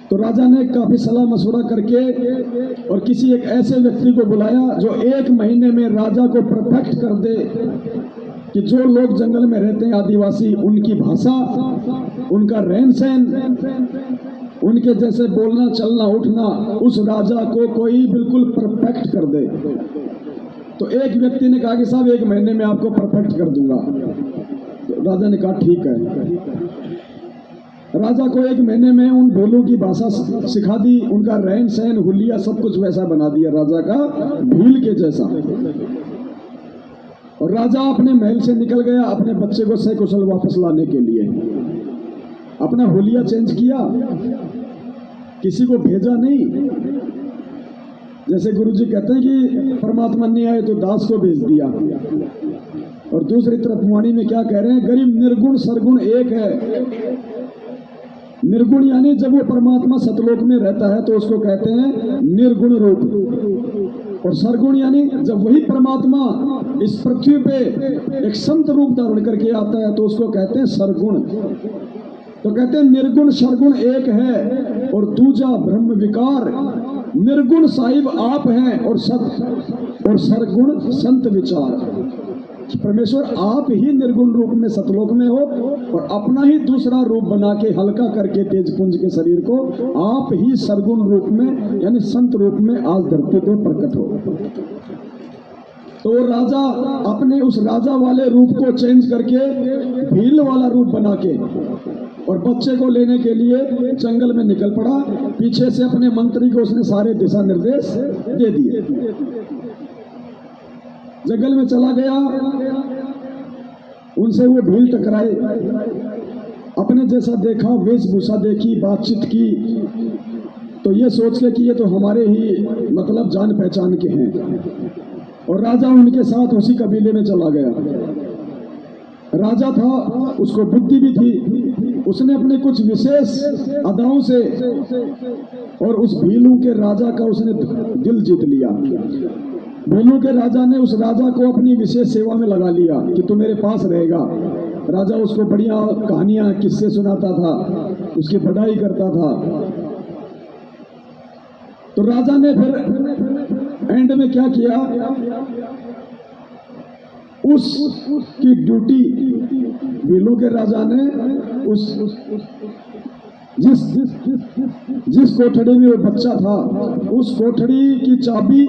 तो राजा ने काफी सलाह मशवरा करके और किसी एक ऐसे व्यक्ति को बुलाया जो 1 महीने में राजा को परफेक्ट कर दे कि जो लोग जंगल में रहते हैं आदिवासी, उनकी भाषा, उनका रहन सहन, उनके जैसे बोलना चलना उठना, उस राजा को कोई बिल्कुल परफेक्ट कर दे। तो एक व्यक्ति ने कहा कि साहब 1 महीने में आपको परफेक्ट कर दूंगा। तो राजा ने कहा ठीक है। राजा को 1 महीने में उन भीलों की भाषा सिखा दी, उनका रहन सहन हुलिया सब कुछ वैसा बना दिया राजा का भील के जैसा। और राजा अपने महल से निकल गया अपने बच्चे को सकुशल वापस लाने के लिए। अपना हुलिया चेंज किया, किसी को भेजा नहीं। जैसे गुरुजी कहते हैं कि परमात्मा नहीं आए तो दास को भेज दिया। और दूसरी तरफ वाणी में क्या कह रहे हैं, गरीब निर्गुण सरगुण एक है। निर्गुण यानी जब वो परमात्मा सतलोक में रहता है तो उसको कहते हैं निर्गुण रूप। और सरगुण यानी जब वही परमात्मा इस पृथ्वी पे एक संत रूप धारण करके आता है तो उसको कहते हैं सरगुण। तो कहते हैं निर्गुण सरगुण एक है और दूजा ब्रह्म विकार। निर्गुण साहिब आप हैं और सरगुण संत विचार। परमेश्वर आप ही निर्गुण रूप में सतलोक में हो और अपना ही दूसरा रूप बना के हल्का करके तेज पुंज के शरीर को आप ही सरगुण रूप में यानी संत रूप में आज धरती पे प्रकट हो। तो राजा अपने उस राजा वाले रूप को चेंज करके भील वाला रूप बना के और बच्चे को लेने के लिए जंगल में निकल पड़ा। पीछे से अपने मंत्री को उसने सारे दिशा निर्देश दे दिए। जंगल में चला गया, उनसे वो भील टकराए, अपने जैसा देखा, वेशभूषा देखी, बातचीत की, तो ये सोच के कि ये तो हमारे ही मतलब जान पहचान के हैं। और राजा उनके साथ उसी कबीले में चला गया। राजा था, उसको बुद्धि भी थी, उसने अपने कुछ विशेष अदाओं से और उस भीलू के राजा का उसने दिल जीत लिया। भीलू के राजा ने उस राजा को अपनी विशेष सेवा में लगा लिया कि तू मेरे पास रहेगा। राजा उसको बढ़िया कहानियां किस्से सुनाता था, उसकी बढ़ाई करता था। तो राजा ने फिर एंड में क्या किया, उसकी ड्यूटी भीलू के राजा ने जिस कोठड़ी में वो बच्चा था उस कोठड़ी की चाबी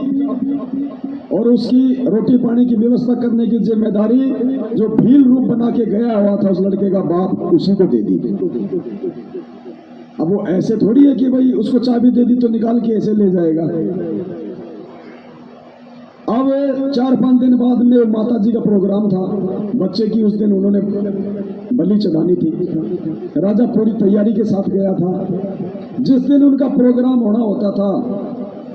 और उसकी रोटी पानी की व्यवस्था करने की जिम्मेदारी जो भील रूप बना के गया हुआ था उस लड़के का बाप, उसी को दे दी। अब वो ऐसे थोड़ी है कि भाई उसको चाबी दे दी तो निकाल के ऐसे ले जाएगा। अब 4-5 दिन बाद में माता जी का प्रोग्राम था बच्चे की, उस दिन उन्होंने बलि चढ़ानी थी। राजा पूरी तैयारी के साथ गया था। जिस दिन उनका प्रोग्राम होना होता था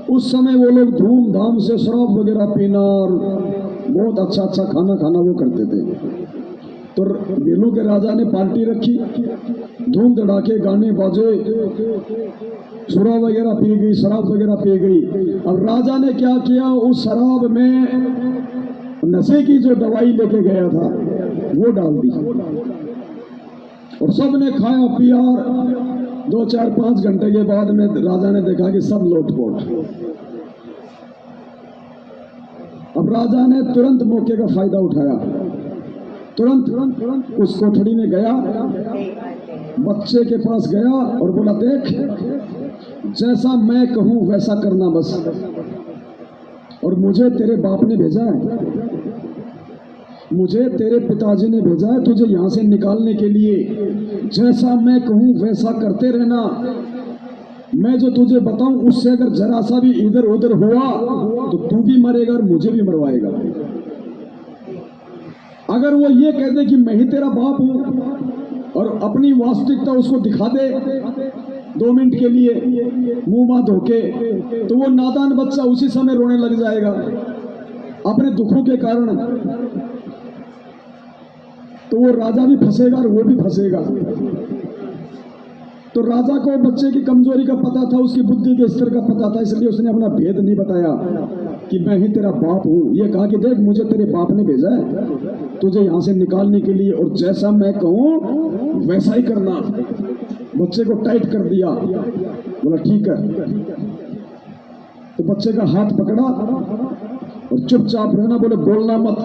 उस समय वो लोग धूमधाम से शराब वगैरह पीना और बहुत अच्छा अच्छा खाना खाना वो करते थे। तो भीलू के राजा ने पार्टी रखी, धूम धड़ाके गाने बाजे, सुरा वगैरह पी गई, शराब वगैरह पी गई। अब राजा ने क्या किया, उस शराब में नशे की जो दवाई लेके गया था वो डाल दी और सबने खाया पिया। 2-4-5 घंटे के बाद में राजा ने देखा कि सब लोटपोट। अब राजा ने तुरंत मौके का फायदा उठाया, तुरंत उस कोठड़ी में गया, बच्चे के पास गया और बोला, देख जैसा मैं कहूं वैसा करना बस, और मुझे तेरे बाप ने भेजा है, मुझे तेरे पिताजी ने भेजा है तुझे यहां से निकालने के लिए। जैसा मैं कहूं वैसा करते रहना। मैं जो तुझे बताऊं उससे अगर जरा सा भी इधर उधर हुआ तो तू भी मरेगा और मुझे भी मरवाएगा। अगर वो ये कह दे कि मैं ही तेरा बाप हूं और अपनी वास्तविकता उसको दिखा दे 2 मिनट के लिए मुंह मां धोके, तो वो नादान बच्चा उसी समय रोने लग जाएगा अपने दुखों के कारण। तो वो राजा भी फंसेगा और वो भी फंसेगा। तो राजा को बच्चे की कमजोरी का पता था, उसकी बुद्धि के स्तर का पता था, इसलिए उसने अपना भेद नहीं बताया कि मैं ही तेरा बाप हूं। ये कहा कि देख मुझे तेरे बाप ने भेजा है तुझे यहां से निकालने के लिए, और जैसा मैं कहूं वैसा ही करना। बच्चे को टाइट कर दिया, बोला ठीक है। तो बच्चे का हाथ पकड़ा और चुपचाप रहना, बोले बोलना मत।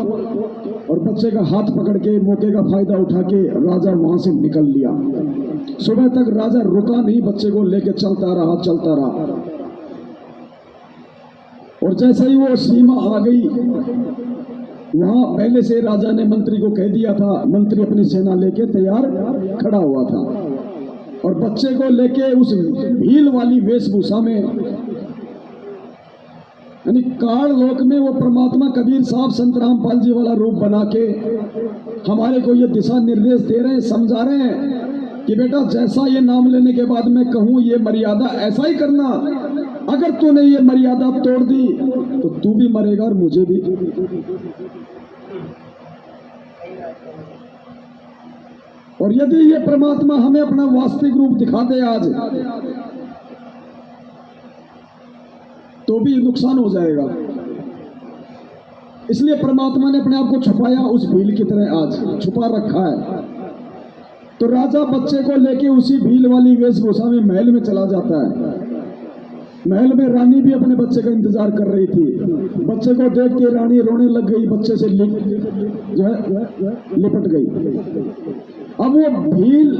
और बच्चे का हाथ पकड़ के मौके का फायदा उठा के राजा वहां से निकल लिया। सुबह तक राजा रुका नहीं, बच्चे को लेके चलता रहा। और जैसे ही वो सीमा आ गई, वहां पहले से राजा ने मंत्री को कह दिया था, मंत्री अपनी सेना लेके तैयार खड़ा हुआ था। और बच्चे को लेके उस भील वाली वेशभूषा में, यानी काल लोक में वो परमात्मा कबीर साहब संत रामपाल जी वाला रूप बना के हमारे को ये दिशा निर्देश दे रहे हैं, समझा रहे हैं कि बेटा जैसा ये नाम लेने के बाद मैं कहूं ये मर्यादा ऐसा ही करना, अगर तूने ये मर्यादा तोड़ दी तो तू भी मरेगा और मुझे भी। और यदि ये परमात्मा हमें अपना वास्तविक रूप दिखा दे आज, तो भी नुकसान हो जाएगा। इसलिए परमात्मा ने अपने आप को छुपाया, उस भील की तरह आज छुपा रखा है। तो राजा बच्चे को लेके उसी भील वाली वेशभूषा में महल में चला जाता है। महल में रानी भी अपने बच्चे का इंतजार कर रही थी। बच्चे को देख के रानी रोने लग गई, बच्चे से लिपट गई। अब वो भील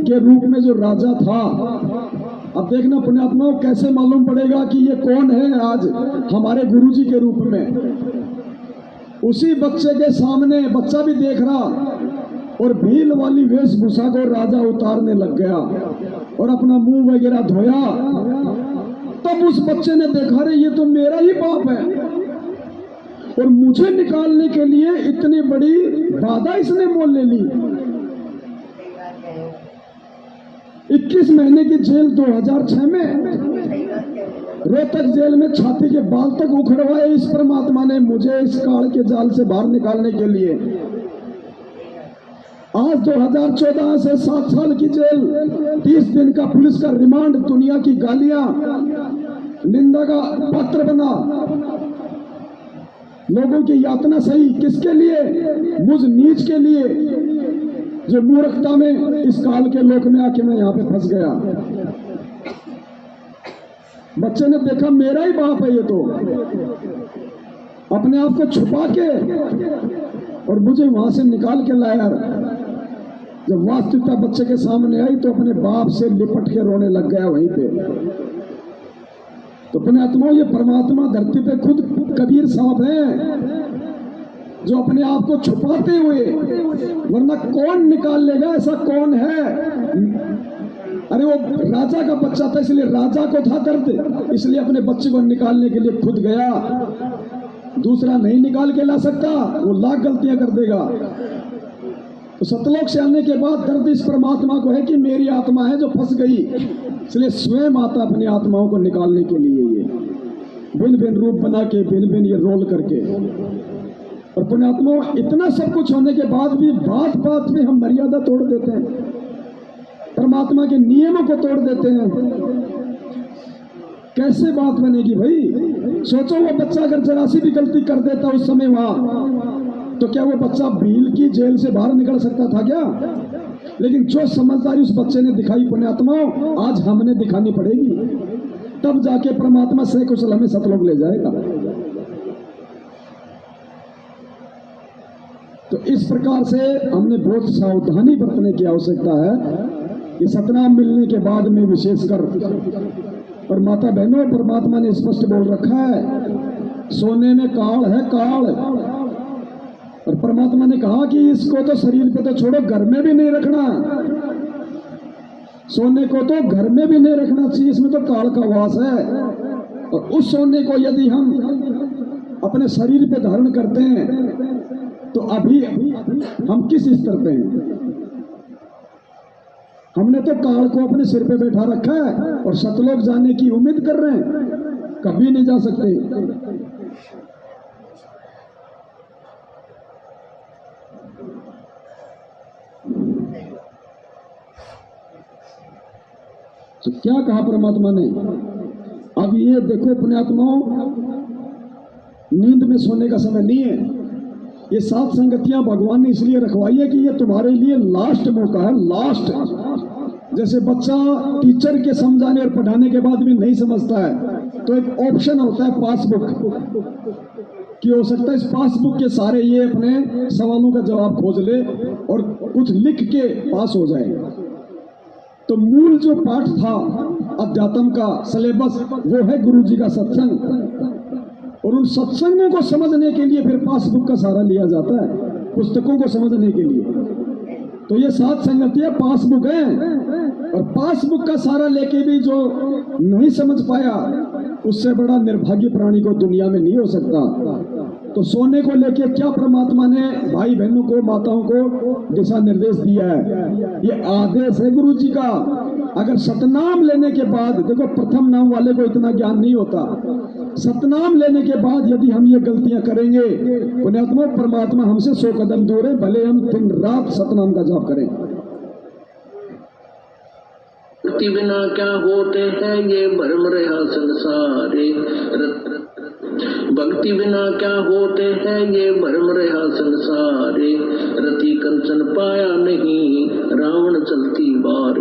के रूप में जो राजा था, अब देखना पुण्यात्माओं कैसे मालूम पड़ेगा कि ये कौन है आज हमारे गुरुजी के रूप में। उसी बच्चे के सामने बच्चा भी देख रहा और भील वाली वेशभूषा को राजा उतारने लग गया और अपना मुंह वगैरह धोया। तब उस बच्चे ने देखा, रे ये तो मेरा ही बाप है और मुझे निकालने के लिए इतनी बड़ी बाधा इसने मोल ले ली। 21 महीने की जेल 2006 में, रोहतक जेल में छाती के बाल तक उखड़वाए इस परमात्मा ने मुझे इस काल के जाल से बाहर निकालने के लिए। आज 2014 से 7 साल की जेल, 30 दिन का पुलिस का रिमांड, दुनिया की गालियां, निंदा का पात्र बना, लोगों की यातना सही, किसके लिए? मुझ नीच के लिए, जो मूर्खता में इस काल के लोक में आके मैं यहां पे फंस गया। बच्चे ने देखा मेरा ही बाप है ये तो, अपने आप को छुपा के और मुझे वहां से निकाल के लाया। जब वास्तविकता बच्चे के सामने आई तो अपने बाप से लिपट के रोने लग गया वहीं पे। तो अपने आत्मा, ये परमात्मा धरती पे खुद कबीर साहब हैं जो अपने आप को छुपाते हुए, वरना कौन निकाल लेगा? ऐसा कौन है? अरे वो राजा का बच्चा था, इसलिए राजा को था दर्द, इसलिए अपने बच्चे को निकालने के लिए खुद गया। दूसरा नहीं निकाल के ला सकता, वो लाख गलतियां कर देगा। तो सतलोक से आने के बाद दर्द इस परमात्मा को है कि मेरी आत्मा है जो फंस गई, इसलिए स्वयं आता अपनी आत्माओं को निकालने के लिए ये भिन्न भिन्न रूप बना के, भिन्न भिन्न ये रोल करके। और पुण्यात्मा, इतना सब कुछ होने के बाद भी बात बात में हम मर्यादा तोड़ देते हैं, परमात्मा के नियमों को तोड़ देते हैं। कैसे बात बनेगी भाई? सोचो वो बच्चा अगर जरा सी भी गलती कर देता उस समय वहां, तो क्या वो बच्चा भील की जेल से बाहर निकल सकता था क्या? लेकिन जो समझदारी उस बच्चे ने दिखाई पुण्यात्माओं, आज हमने दिखानी पड़ेगी, तब जाके परमात्मा सकुशल हमें सतलोक ले जाएगा। तो इस प्रकार से हमने बहुत सावधानी बरतने की आवश्यकता है कि सतनाम मिलने के बाद में विशेषकर। और माता बहनों, परमात्मा ने स्पष्ट बोल रखा है, सोने में काल है काल। और परमात्मा ने कहा कि इसको तो शरीर पे तो छोड़ो, घर में भी नहीं रखना। सोने को तो घर में भी नहीं रखना चाहिए, इसमें तो काल का वास है। और उस सोने को यदि हम अपने शरीर पे धारण करते हैं तो अभी हम किस स्तर पे हैं? हमने तो काल को अपने सिर पे बैठा रखा है और सतलोक जाने की उम्मीद कर रहे हैं, कभी नहीं जा सकते। तो क्या कहा परमात्मा ने? अब ये देखो पुण्यात्माओं, नींद में सोने का समय नहीं है। ये 7 संगतियां भगवान ने इसलिए रखवाई है कि ये तुम्हारे लिए लास्ट मौका है, लास्ट। जैसे बच्चा टीचर के समझाने और पढ़ाने के बाद भी नहीं समझता है तो एक ऑप्शन होता है पासबुक, कि हो सकता है इस पासबुक के सारे ये अपने सवालों का जवाब खोज ले और कुछ लिख के पास हो जाए। तो मूल जो पाठ था अध्यात्म का सिलेबस, वो है गुरु जी का सत्संग। और उन सत्संगों को समझने के लिए फिर पासबुक का सहारा लिया जाता है, पुस्तकों को समझने के लिए। तो ये सात संगतियां पासबुक है, और पासबुक का सारा लेके भी जो नहीं समझ पाया, उससे बड़ा निर्भाग्य प्राणी को दुनिया में नहीं हो सकता। तो सोने को लेके क्या परमात्मा ने भाई बहनों को, माताओं को दिशा निर्देश दिया है, ये आदेश है गुरु जी का। अगर सतनाम लेने के बाद, देखो प्रथम नाम वाले को इतना ज्ञान नहीं होता, सतनाम लेने के बाद यदि हम ये गलतियां करेंगे, पुण्यात्मा परमात्मा हमसे 100 कदम दूर है, भले हम दिन रात सतनाम का जाप करें। भक्ति बिना क्या होते हैं ये भ्रम रहा संसारे, भक्ति बिना क्या होते हैं ये भ्रम रहा संसारे, रति कंचन पाया नहीं रावण चलती बार।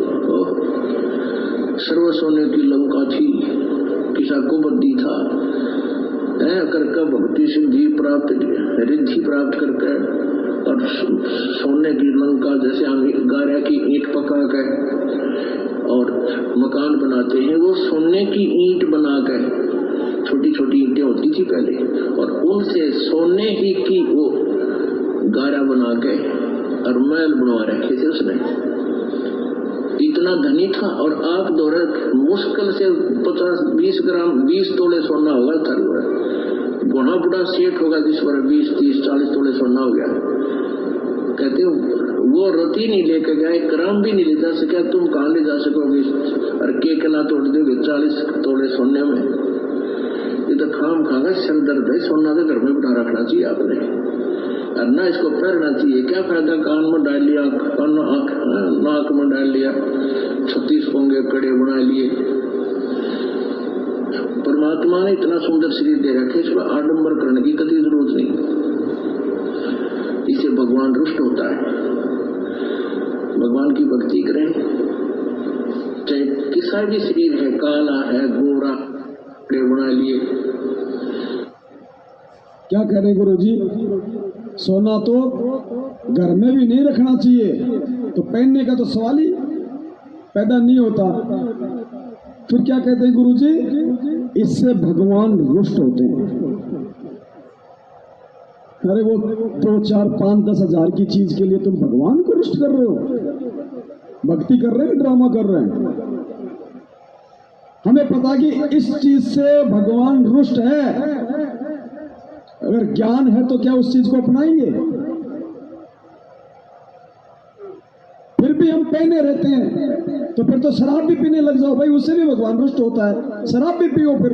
सर्व सोने की लंका थी, किसा को बद्दी था, करके भक्ति सिद्धि प्राप्त रिद्धि प्राप्त करके, और सोने की लंका जैसे हम गारा की ईंट पका कर और मकान बनाते हैं, वो सोने की ईंट बना कर, छोटी छोटी ईंटें होती थी पहले, और उनसे सोने ही की वो गारा बना के और महल बनवा रखे थे उसने। इतना धनी था, और आप दौरे मुश्किल से 50-20 ग्राम 20 तोले सोना होगा था, घोड़ा बुढ़ा सेठ होगा जिस पर 20-30-40 तोले सोना हो गया। कहते हो वो रति नहीं लेके गए, ग्राम भी नहीं ले जा सके, तुम कहाँ ले जा सकोगे, और के ना तोड़ दोगे 40 तोले सोने में। ये तो खाम खागा सर दर्द है, सोना तो घर में बिठा रखना चाहिए आपने, और ना इसको पहनना चाहिए। क्या फायदा, कान में डाल लिया, नाक में डाल लिया, 36 पोंगे कड़े बना लिए। परमात्मा ने इतना सुंदर शरीर दे रखे, इसमें आडंबर करने की कभी जरूरत नहीं। इससे भगवान रुष्ट होता है। भगवान की भक्ति करें, चाहे किसा भी शरीर है, काला है, गोरा, कड़े बना लिए। क्या कह रहे गुरु जी, सोना तो घर में भी नहीं रखना चाहिए, तो पहनने का तो सवाल ही पैदा नहीं होता। फिर क्या कहते हैं गुरु जी, इससे भगवान रुष्ट होते हैं। अरे वो 2, 4, 5, 10 हजार की चीज के लिए तुम भगवान को रुष्ट कर रहे हो? भक्ति कर रहे हैं, ड्रामा कर रहे हैं? हमें पता कि इस चीज से भगवान रुष्ट है। अगर ज्ञान है तो क्या उस चीज को अपनाएंगे? फिर भी हम पहने रहते हैं, तो फिर तो शराब भी पीने लग जाओ भाई, उससे भी भगवान रुष्ट होता है। शराब भी पियो, फिर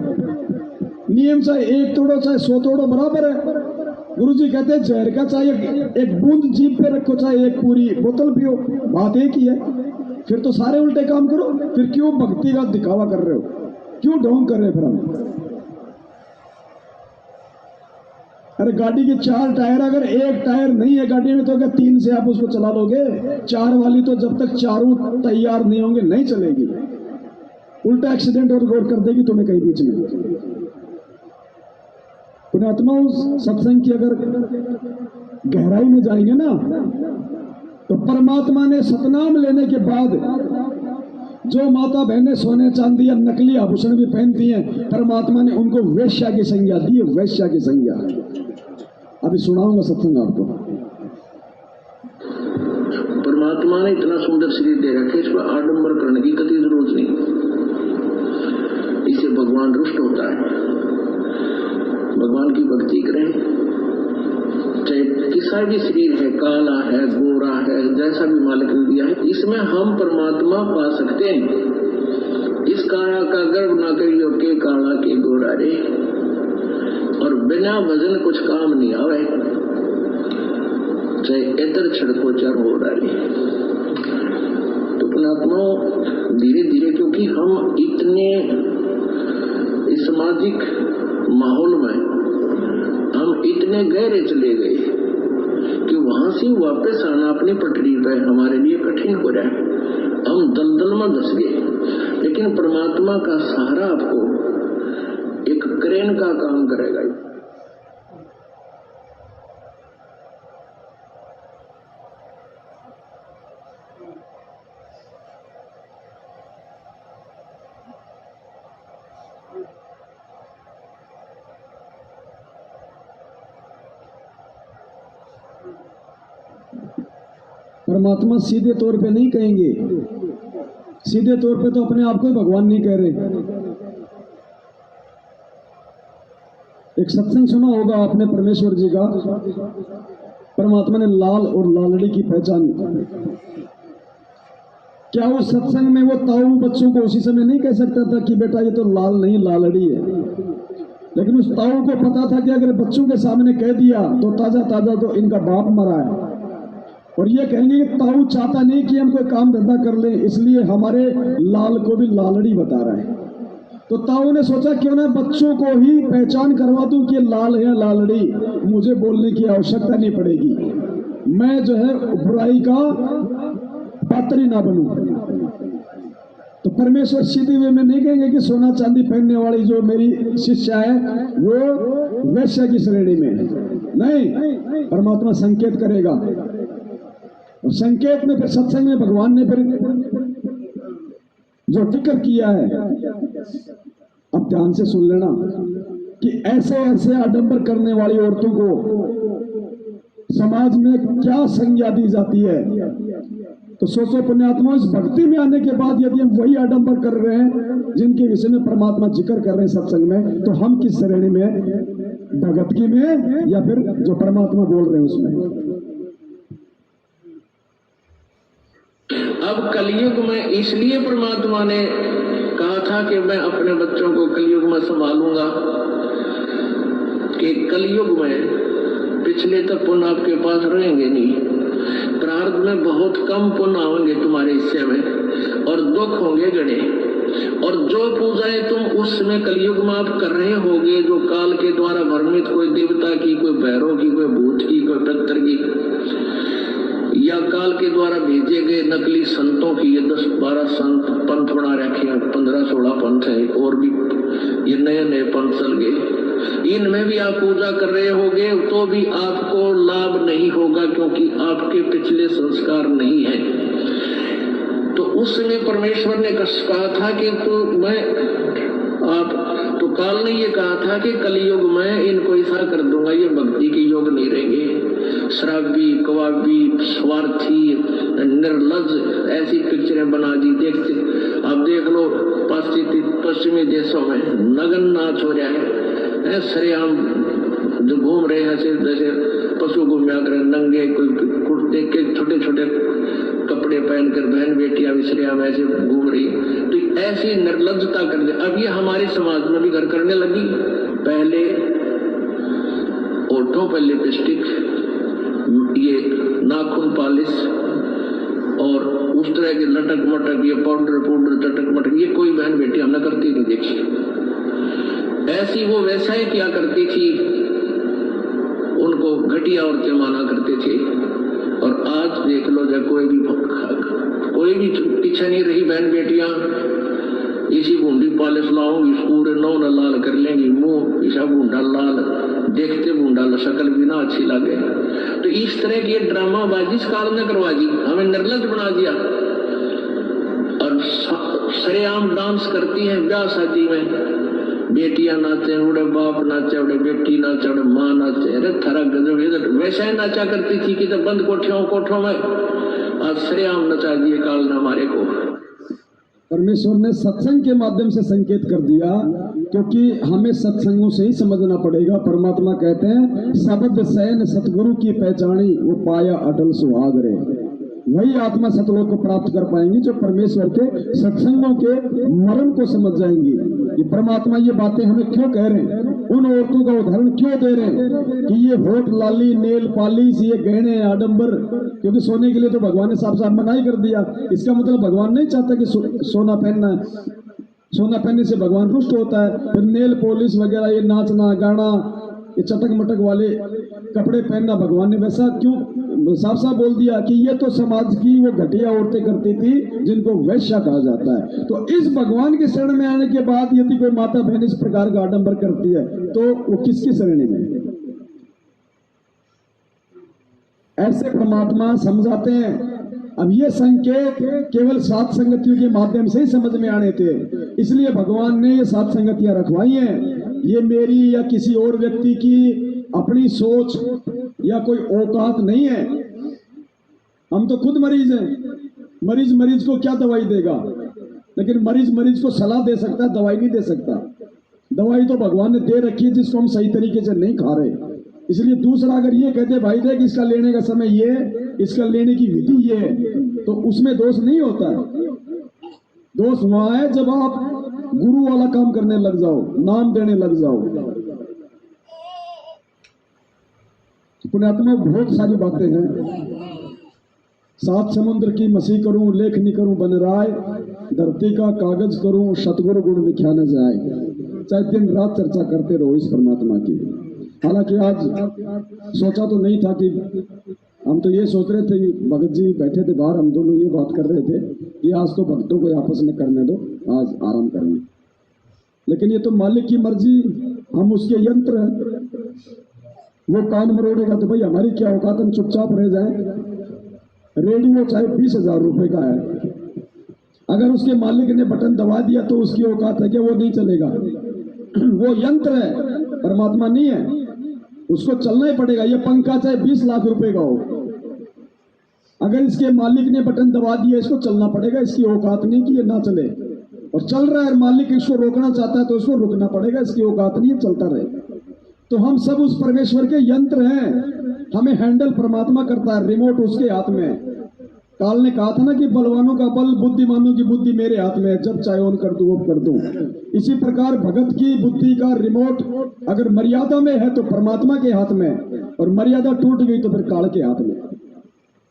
नियम चाहे 1 तोड़ो चाहे 100 तोड़ो बराबर है। गुरु जी कहते हैं जहर का चाहे एक बूंद जीभ पे रखो चाहे एक पूरी बोतल पियो, बात एक ही है। फिर तो सारे उल्टे काम करो, फिर क्यों भक्ति का दिखावा कर रहे हो, क्यों ढोंग कर रहे हैं? फिर हम, अरे गाड़ी के 4 टायर, अगर एक टायर नहीं है गाड़ी में तो क्या 3 से आप उसको चला लोगे? 4 वाली तो जब तक चारों तैयार नहीं होंगे नहीं चलेगी, उल्टा एक्सीडेंट और गौर कर देगी तुम्हें कहीं बीच में। पुण्यात्मा, उस सत्संग की अगर गहराई में जाएंगे ना, तो परमात्मा ने सतनाम लेने के बाद जो माता बहनें सोने चांदी या नकली आभूषण भी पहनती हैं, परमात्मा ने उनको वैश्या की संज्ञा दी है, वैश्या की संज्ञा। अभी सुनाऊंगा सत्संग आपको। परमात्मा ने इतना सुंदर शरीर दे रखे, इसमें आडंबर करने की कभी जरूरत नहीं। इससे भगवान रुष्ट होता है। भगवान की भक्ति करें, चाहे किसा भी शरीर है, काला है, गोरा है, जैसा भी मालिक ने दिया है, इसमें हम परमात्मा पा सकते हैं। इस काया का गर्व न करियो के काला के गोरा रे, और बिना भजन कुछ काम नहीं आवे, चाहे इधर छिड़को चार हो रहा रे। तो परमात्मा धीरे धीरे, क्योंकि हम इतने सामाजिक माहौल में हम इतने गहरे चले गए कि वहां से वापस आना अपनी पटरी पर हमारे लिए कठिन हो रहा है। हम दलदल में धस गए। लेकिन परमात्मा का सहारा आपको एक क्रेन का काम करेगा। परमात्मा सीधे तौर पे नहीं कहेंगे, सीधे तौर पे तो अपने आप को ही भगवान नहीं कह रहे। एक सत्संग सुना होगा आपने परमेश्वर जी का, परमात्मा ने लाल और लालड़ी की पहचान, क्या उस सत्संग में वो ताऊ बच्चों को उसी समय नहीं कह सकता था कि बेटा ये तो लाल नहीं लालड़ी है? लेकिन उस ताऊ को पता था कि अगर बच्चों के सामने कह दिया तो ताजा ताजा तो इनका बाप मरा है, और ये कहेंगे कि ताऊ चाहता नहीं कि हम कोई काम धंधा कर ले, इसलिए हमारे लाल को भी लालड़ी बता रहा है। तो ताऊ ने सोचा क्यों ना बच्चों को ही पहचान करवा दूं कि लाल है लालड़ी, मुझे बोलने की आवश्यकता नहीं पड़ेगी, मैं जो है बुराई का पात्र ही ना बनूं। तो परमेश्वर सीधे वे में नहीं कहेंगे कि सोना चांदी पहनने वाली जो मेरी शिष्या है वो वैश्य की श्रेणी में है, नहीं, परमात्मा संकेत करेगा। और संकेत में फिर सत्संग में भगवान ने फिर जो जिक्र किया है, अब ध्यान से सुन लेना कि ऐसे ऐसे आडंबर करने वाली औरतों को समाज में क्या संज्ञा दी जाती है। तो सोचो पुण्यात्मा, इस भक्ति में आने के बाद यदि हम वही आडंबर कर रहे हैं जिनके विषय में परमात्मा जिक्र कर रहे हैं सत्संग में, तो हम किस श्रेणी में, भगत की में या फिर जो परमात्मा बोल रहे हैं उसमें? अब कलयुग में इसलिए परमात्मा ने कहा था कि मैं अपने बच्चों को कलयुग में संभालूंगा, कि कलयुग में पिछले तक पुण्य आपके पास रहेंगे नहीं, प्रारब्ध में बहुत कम पुण्य आएंगे तुम्हारे हिस्से में और दुख होंगे गणे, और जो पूजाएं तुम उस समय कलयुग में आप कर रहे होगे, जो काल के द्वारा भ्रमित, कोई देवता की, कोई भैरव की, कोई भूत की, कोई पितर की, या काल के द्वारा भेजे गए नकली संतों की, ये 10-12 संत पंथ बना रखे हैं, 15-16 पंथ है, और भी ये नए नए पंथ चल गए, इनमें भी आप पूजा कर रहे होगे तो भी आपको लाभ नहीं होगा, क्योंकि आपके पिछले संस्कार नहीं है। तो उस समय परमेश्वर ने कहा था कि तो मैं आप, तो काल ने ये कहा था कि कलयुग में इनको ऐसा कर दूंगा, ये भक्ति के योग नहीं रहेंगे, शराबी, कवाबी, स्वार्थी, निर्लज, ऐसी पिक्चरें बना दी। देखते आप देख लो पश्चिमी देशों में नगन नाच हो जाए, सरेआम जो घूम रहे हैं जैसे पशु घूमया कर नंगे, कोई कुर्ते के छोटे छोटे कपड़े पहनकर बहन बेटियां भी सरेआम ऐसे घूम रही, तो ऐसी निर्लज्जता कर दे। अब ये हमारे समाज में भी घर करने लगी। पहले ओठों पर लिपस्टिक, ये नाखून पॉलिश और उस तरह के लटक मटक, ये पाउडर चटक मटक, ये कोई बहन बेटी हमने करती नहीं देखी। ऐसी वो वैसा ही क्या करती थी, उनको घटिया औरतें माना करते थे। और आज देख लो, जब कोई भी पीछे नहीं रही, बहन बेटियां इसी बूंदी पॉलिश लाऊंगी, पूरे नौ न लाल कर लेंगी, मुंह ऐसा बूंदा लाल, देखते बूंदा शक्ल भी ना अच्छी लगे। तो इस तरह की ड्रामाबाजी इस काल ने करवा दी, हमें निर्लज बना दिया। और सरेआम डांस करती हैं ब्याह शादी में, बेटियां नाचे, उड़े बाप नाचे, उड़े बेटी नाचे, उड़े माँ नाचे, अरे थारा गजब। इधर वैसा ही नाचा करती थी कि जब बंद कोठों में, आज सरेआम नचा दिए काल ने हमारे को। परमेश्वर ने सत्संग के माध्यम से संकेत कर दिया, क्योंकि हमें सत्संगों से ही समझना पड़ेगा। परमात्मा कहते हैं शब्द सैन सतगुरु की पहचानी, वो पाया अटल सुहाग रे। वही आत्मा सतलोक को प्राप्त कर पाएंगी जो परमेश्वर के सत्संगों के मर्म को समझ जाएंगी। ये परमात्मा ये बातें हमें क्यों कह रहे हैं, उन औरतों का उदाहरण क्यों दे रहे हैं कि ये होठ लाली, नेल पॉलिश, ये गहने आडंबर, क्योंकि सोने के लिए तो भगवान ने साफ साफ मनाही कर दिया। इसका मतलब भगवान नहीं चाहता कि सोना पहनना है, सोना पहनने से भगवान रुष्ट होता है। फिर नेल पॉलिश वगैरह, ये नाचना गाना, ये चटक मटक वाले कपड़े पहनना भगवान ने वैसा क्यों साफ साफ बोल दिया कि ये तो समाज की वो घटिया औरतें करती थी जिनको वैश्या कहा जाता है। तो इस भगवान के शरण में आने के बाद यदि कोई माता बहन इस प्रकार का आडंबर करती है तो वो किसकी श्रेणी में? ऐसे परमात्मा समझाते हैं। अब ये संकेत केवल सात संगतियों के माध्यम से ही समझ में आने थे, इसलिए भगवान ने ये सात संगतियां रखवाई हैं। ये मेरी या किसी और व्यक्ति की अपनी सोच या कोई औकात नहीं है। हम तो खुद मरीज हैं। मरीज को क्या दवाई देगा, लेकिन मरीज को सलाह दे सकता है, दवाई नहीं दे सकता। दवाई तो भगवान ने दे रखी है जिसको हम सही तरीके से नहीं खा रहे। इसलिए दूसरा अगर ये कहते भाई देख इसका लेने का समय ये, इसका लेने की विधि ये है, तो उसमें दोष नहीं होता है। दोष वहां है जब आप गुरु वाला काम करने लग जाओ, नाम देने लग जाओ। पुण्यात्मा बहुत सारी बातें हैं। सात समुद्र की मसी करूं, लेखनी करूं बन राय, धरती का कागज करूं, सतगुरु गुण लिखा न जाए। चाहे दिन रात चर्चा करते रहो इस परमात्मा की। हालांकि आज सोचा तो नहीं था कि, हम तो ये सोच रहे थे कि भगत जी बैठे थे बाहर, हम दोनों ये बात कर रहे थे कि आज तो भक्तों को आपस में करने दो, आज आराम करेंगे। लेकिन ये तो मालिक की मर्जी, हम उसके यंत्र हैं। वो कान मरोड़ेगा तो भाई हमारी क्या औकात, हम चुपचाप रह जाएं। रेडियो चाहे 20,000 रुपए का है, अगर उसके मालिक ने बटन दबा दिया तो उसकी औकात है कि वो नहीं चलेगा। वो यंत्र है, परमात्मा नहीं है, उसको चलना ही पड़ेगा। ये पंखा चाहे 20 लाख रुपए का हो, अगर इसके मालिक ने बटन दबा दिया इसको चलना पड़ेगा। इसकी औकात नहीं कि ये ना चले, और चल रहा है, मालिक इसको रोकना चाहता है तो उसको रुकना पड़ेगा। इसकी औकात नहीं है चलता रहे। तो हम सब उस परमेश्वर के यंत्र हैं, हमें हैंडल परमात्मा करता है, रिमोट उसके हाथ में है। काल ने कहा था ना कि बलवानों का बल, बुद्धिमानों की बुद्धि मेरे हाथ में है, जब चाहे ऑन कर दूं वो कर दूं। इसी प्रकार भगत की बुद्धि का रिमोट अगर मर्यादा में है तो परमात्मा के हाथ में, और मर्यादा टूट गई तो फिर काल के हाथ में।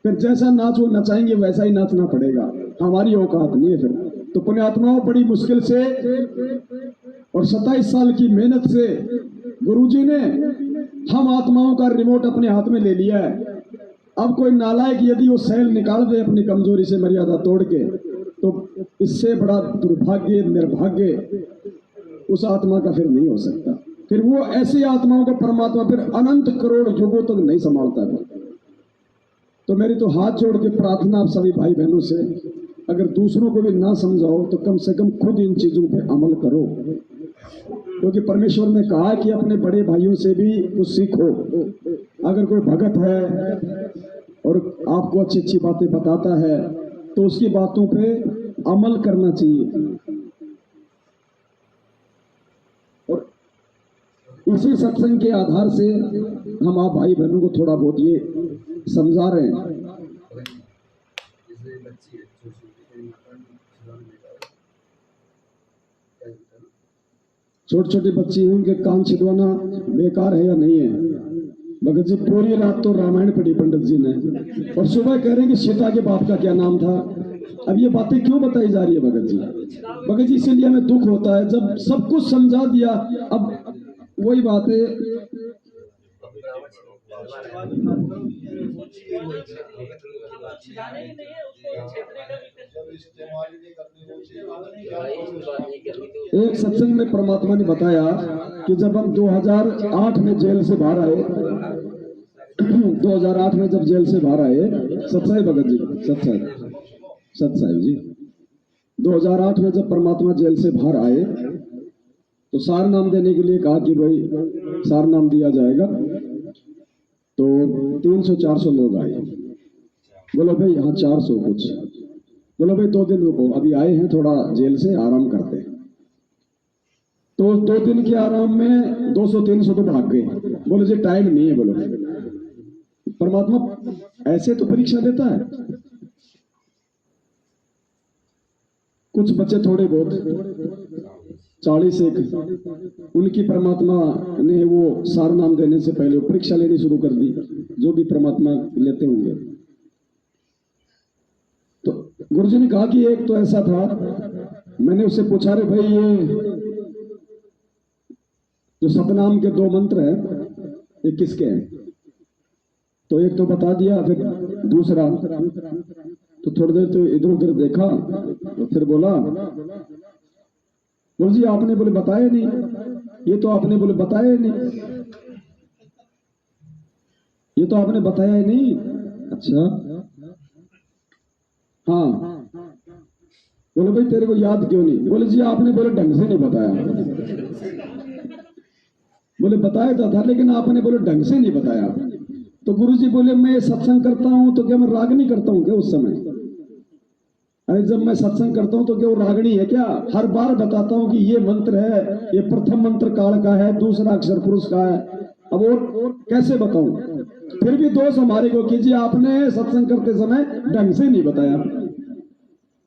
फिर जैसा नाच वो नचाएंगे वैसा ही नाचना पड़ेगा, हमारी औकात नहीं है फिर। तो पुण्यात्माओं बड़ी मुश्किल से और 27 साल की मेहनत से गुरुजी ने हम आत्माओं का रिमोट अपने हाथ में ले लिया है। अब कोई नालायक यदि वो सैल निकाल दे अपनी कमजोरी से मर्यादा तोड़ के, तो इससे बड़ा दुर्भाग्य, निर्भाग्य उस आत्मा का फिर नहीं हो सकता। फिर वो ऐसी आत्माओं को परमात्मा फिर अनंत करोड़ युगों तक नहीं संभालता है। तो मेरी तो हाथ जोड़ के प्रार्थना आप सभी भाई बहनों से, अगर दूसरों को भी ना समझाओ तो कम से कम खुद इन चीजों पे अमल करो, क्योंकि परमेश्वर ने कहा कि अपने बड़े भाइयों से भी कुछ सीखो। अगर कोई भगत है और आपको अच्छी अच्छी बातें बताता है तो उसकी बातों पे अमल करना चाहिए। और इसी सत्संग के आधार से हम आप भाई बहनों को थोड़ा बहुत ये समझा रहे हैं। छोटी छोटी बच्ची हैं, उनके कान छिदवाना बेकार है या नहीं है? भगत जी पूरी रात तो रामायण पढ़ी पंडित जी ने, और सुबह कह रहे हैं कि सीता के बाप का क्या नाम था। अब ये बातें क्यों बताई जा रही है भगत जी? भगत जी इसीलिए हमें दुख होता है जब सब कुछ समझा दिया, अब वही बातें एक सत्संग में परमात्मा ने बताया कि जब हम 2008 में जेल से बाहर आए, 2008 में जब जेल से बाहर आए, सत्साई भगत जी, सत्साई जी, 2008 में जब परमात्मा जेल से बाहर आए तो सार नाम देने के लिए कहा कि भाई सार नाम दिया जाएगा। तो 300-400 लोग आए। बोलो भाई यहाँ 400 कुछ, बोलो भाई 2 दिन रुको, अभी आए हैं थोड़ा जेल से आराम करते हैं। तो 2 दिन के आराम में 200-300 तो भाग गए। बोले जी टाइम नहीं है। बोलो परमात्मा ऐसे तो परीक्षा देता है। कुछ बच्चे थोड़े बहुत 40 एक, उनकी परमात्मा ने वो सार नाम देने से पहले परीक्षा लेनी शुरू कर दी, जो भी परमात्मा लेते होंगे। तो गुरुजी ने कहा कि एक तो ऐसा था, मैंने उससे पूछा रे भाई ये जो सतनाम के 2 मंत्र हैं ये किसके हैं? तो एक तो बता दिया, फिर दूसरा तो थोड़ी देर तो इधर उधर देखा, तो फिर बोला बोल जी आपने बोले बताया नहीं, ये तो आपने बोले बताया नहीं, ये तो आपने बताया ही नहीं। अच्छा हाँ, बोले भाई तेरे को याद क्यों नहीं? बोले जी आपने बोले ढंग से नहीं बताया। बोले बताया था लेकिन आपने बोले ढंग से नहीं बताया। तो गुरुजी बोले मैं सत्संग करता हूं तो क्या मैं रागनी करता हूं क्या उस समय? अरे जब मैं सत्संग करता हूं तो क्या वो रागनी है क्या? हर बार बताता हूं कि ये मंत्र है, ये प्रथम मंत्र काल का है, दूसरा अक्षर पुरुष का है। अब और कैसे बताऊं? फिर भी दोष हमारे को कीजिए, आपने सत्संग करते समय ढंग से नहीं बताया।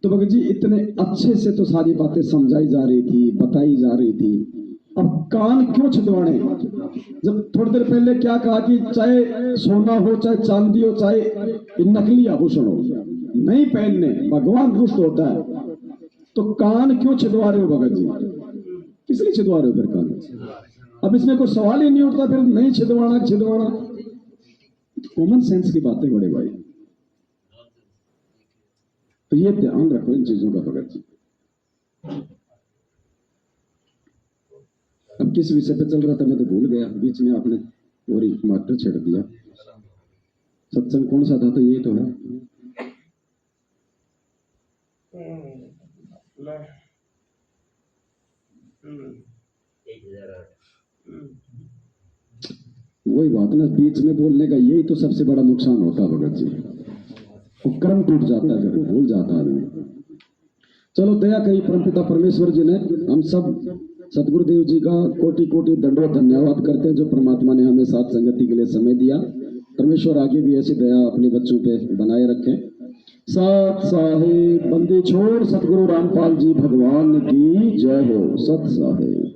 तो भगत जी इतने अच्छे से तो सारी बातें समझाई जा रही थी, बताई जा रही थी, अब कान क्यों छिदवाने? जब थोड़ी देर पहले क्या कहा कि चाहे सोना हो, चाहे चांदी हो, चाहे नकली आभूषण हो, नहीं पहनने, भगवान रुष्ट होता है। तो कान क्यों छिदवा रहे हो भगत जी? किस लिए छिदवा रहे हो फिर कान? अब इसमें कोई सवाल ही नहीं उठता फिर नहीं छिदवाना छिदवाना। कॉमन सेंस की बातें बड़े भाई, तो ये ध्यान रखो इन चीजों का भगत जी। अब किस विषय पे चल रहा था मैं तो भूल गया, बीच में आपने और एक मास्टर छेड़ दिया। सत्संग कौन सा था? तो ये तो है वही बात ना, बीच में बोलने का यही तो सबसे बड़ा नुकसान होता है भगत जी, वो क्रम टूट जाता है, फिर भूल जाता है आदमी। चलो दया करी परमपिता परमेश्वर जी ने, हम सब सतगुरुदेव जी का कोटि कोटि दंडवत धन्यवाद करते हैं जो परमात्मा ने हमें साथ संगति के लिए समय दिया। परमेश्वर आगे भी ऐसी दया अपने बच्चों पे बनाए रखें। सत साहिब बंदी छोड़ सतगुरु रामपाल जी भगवान की जय हो। सत साहिब।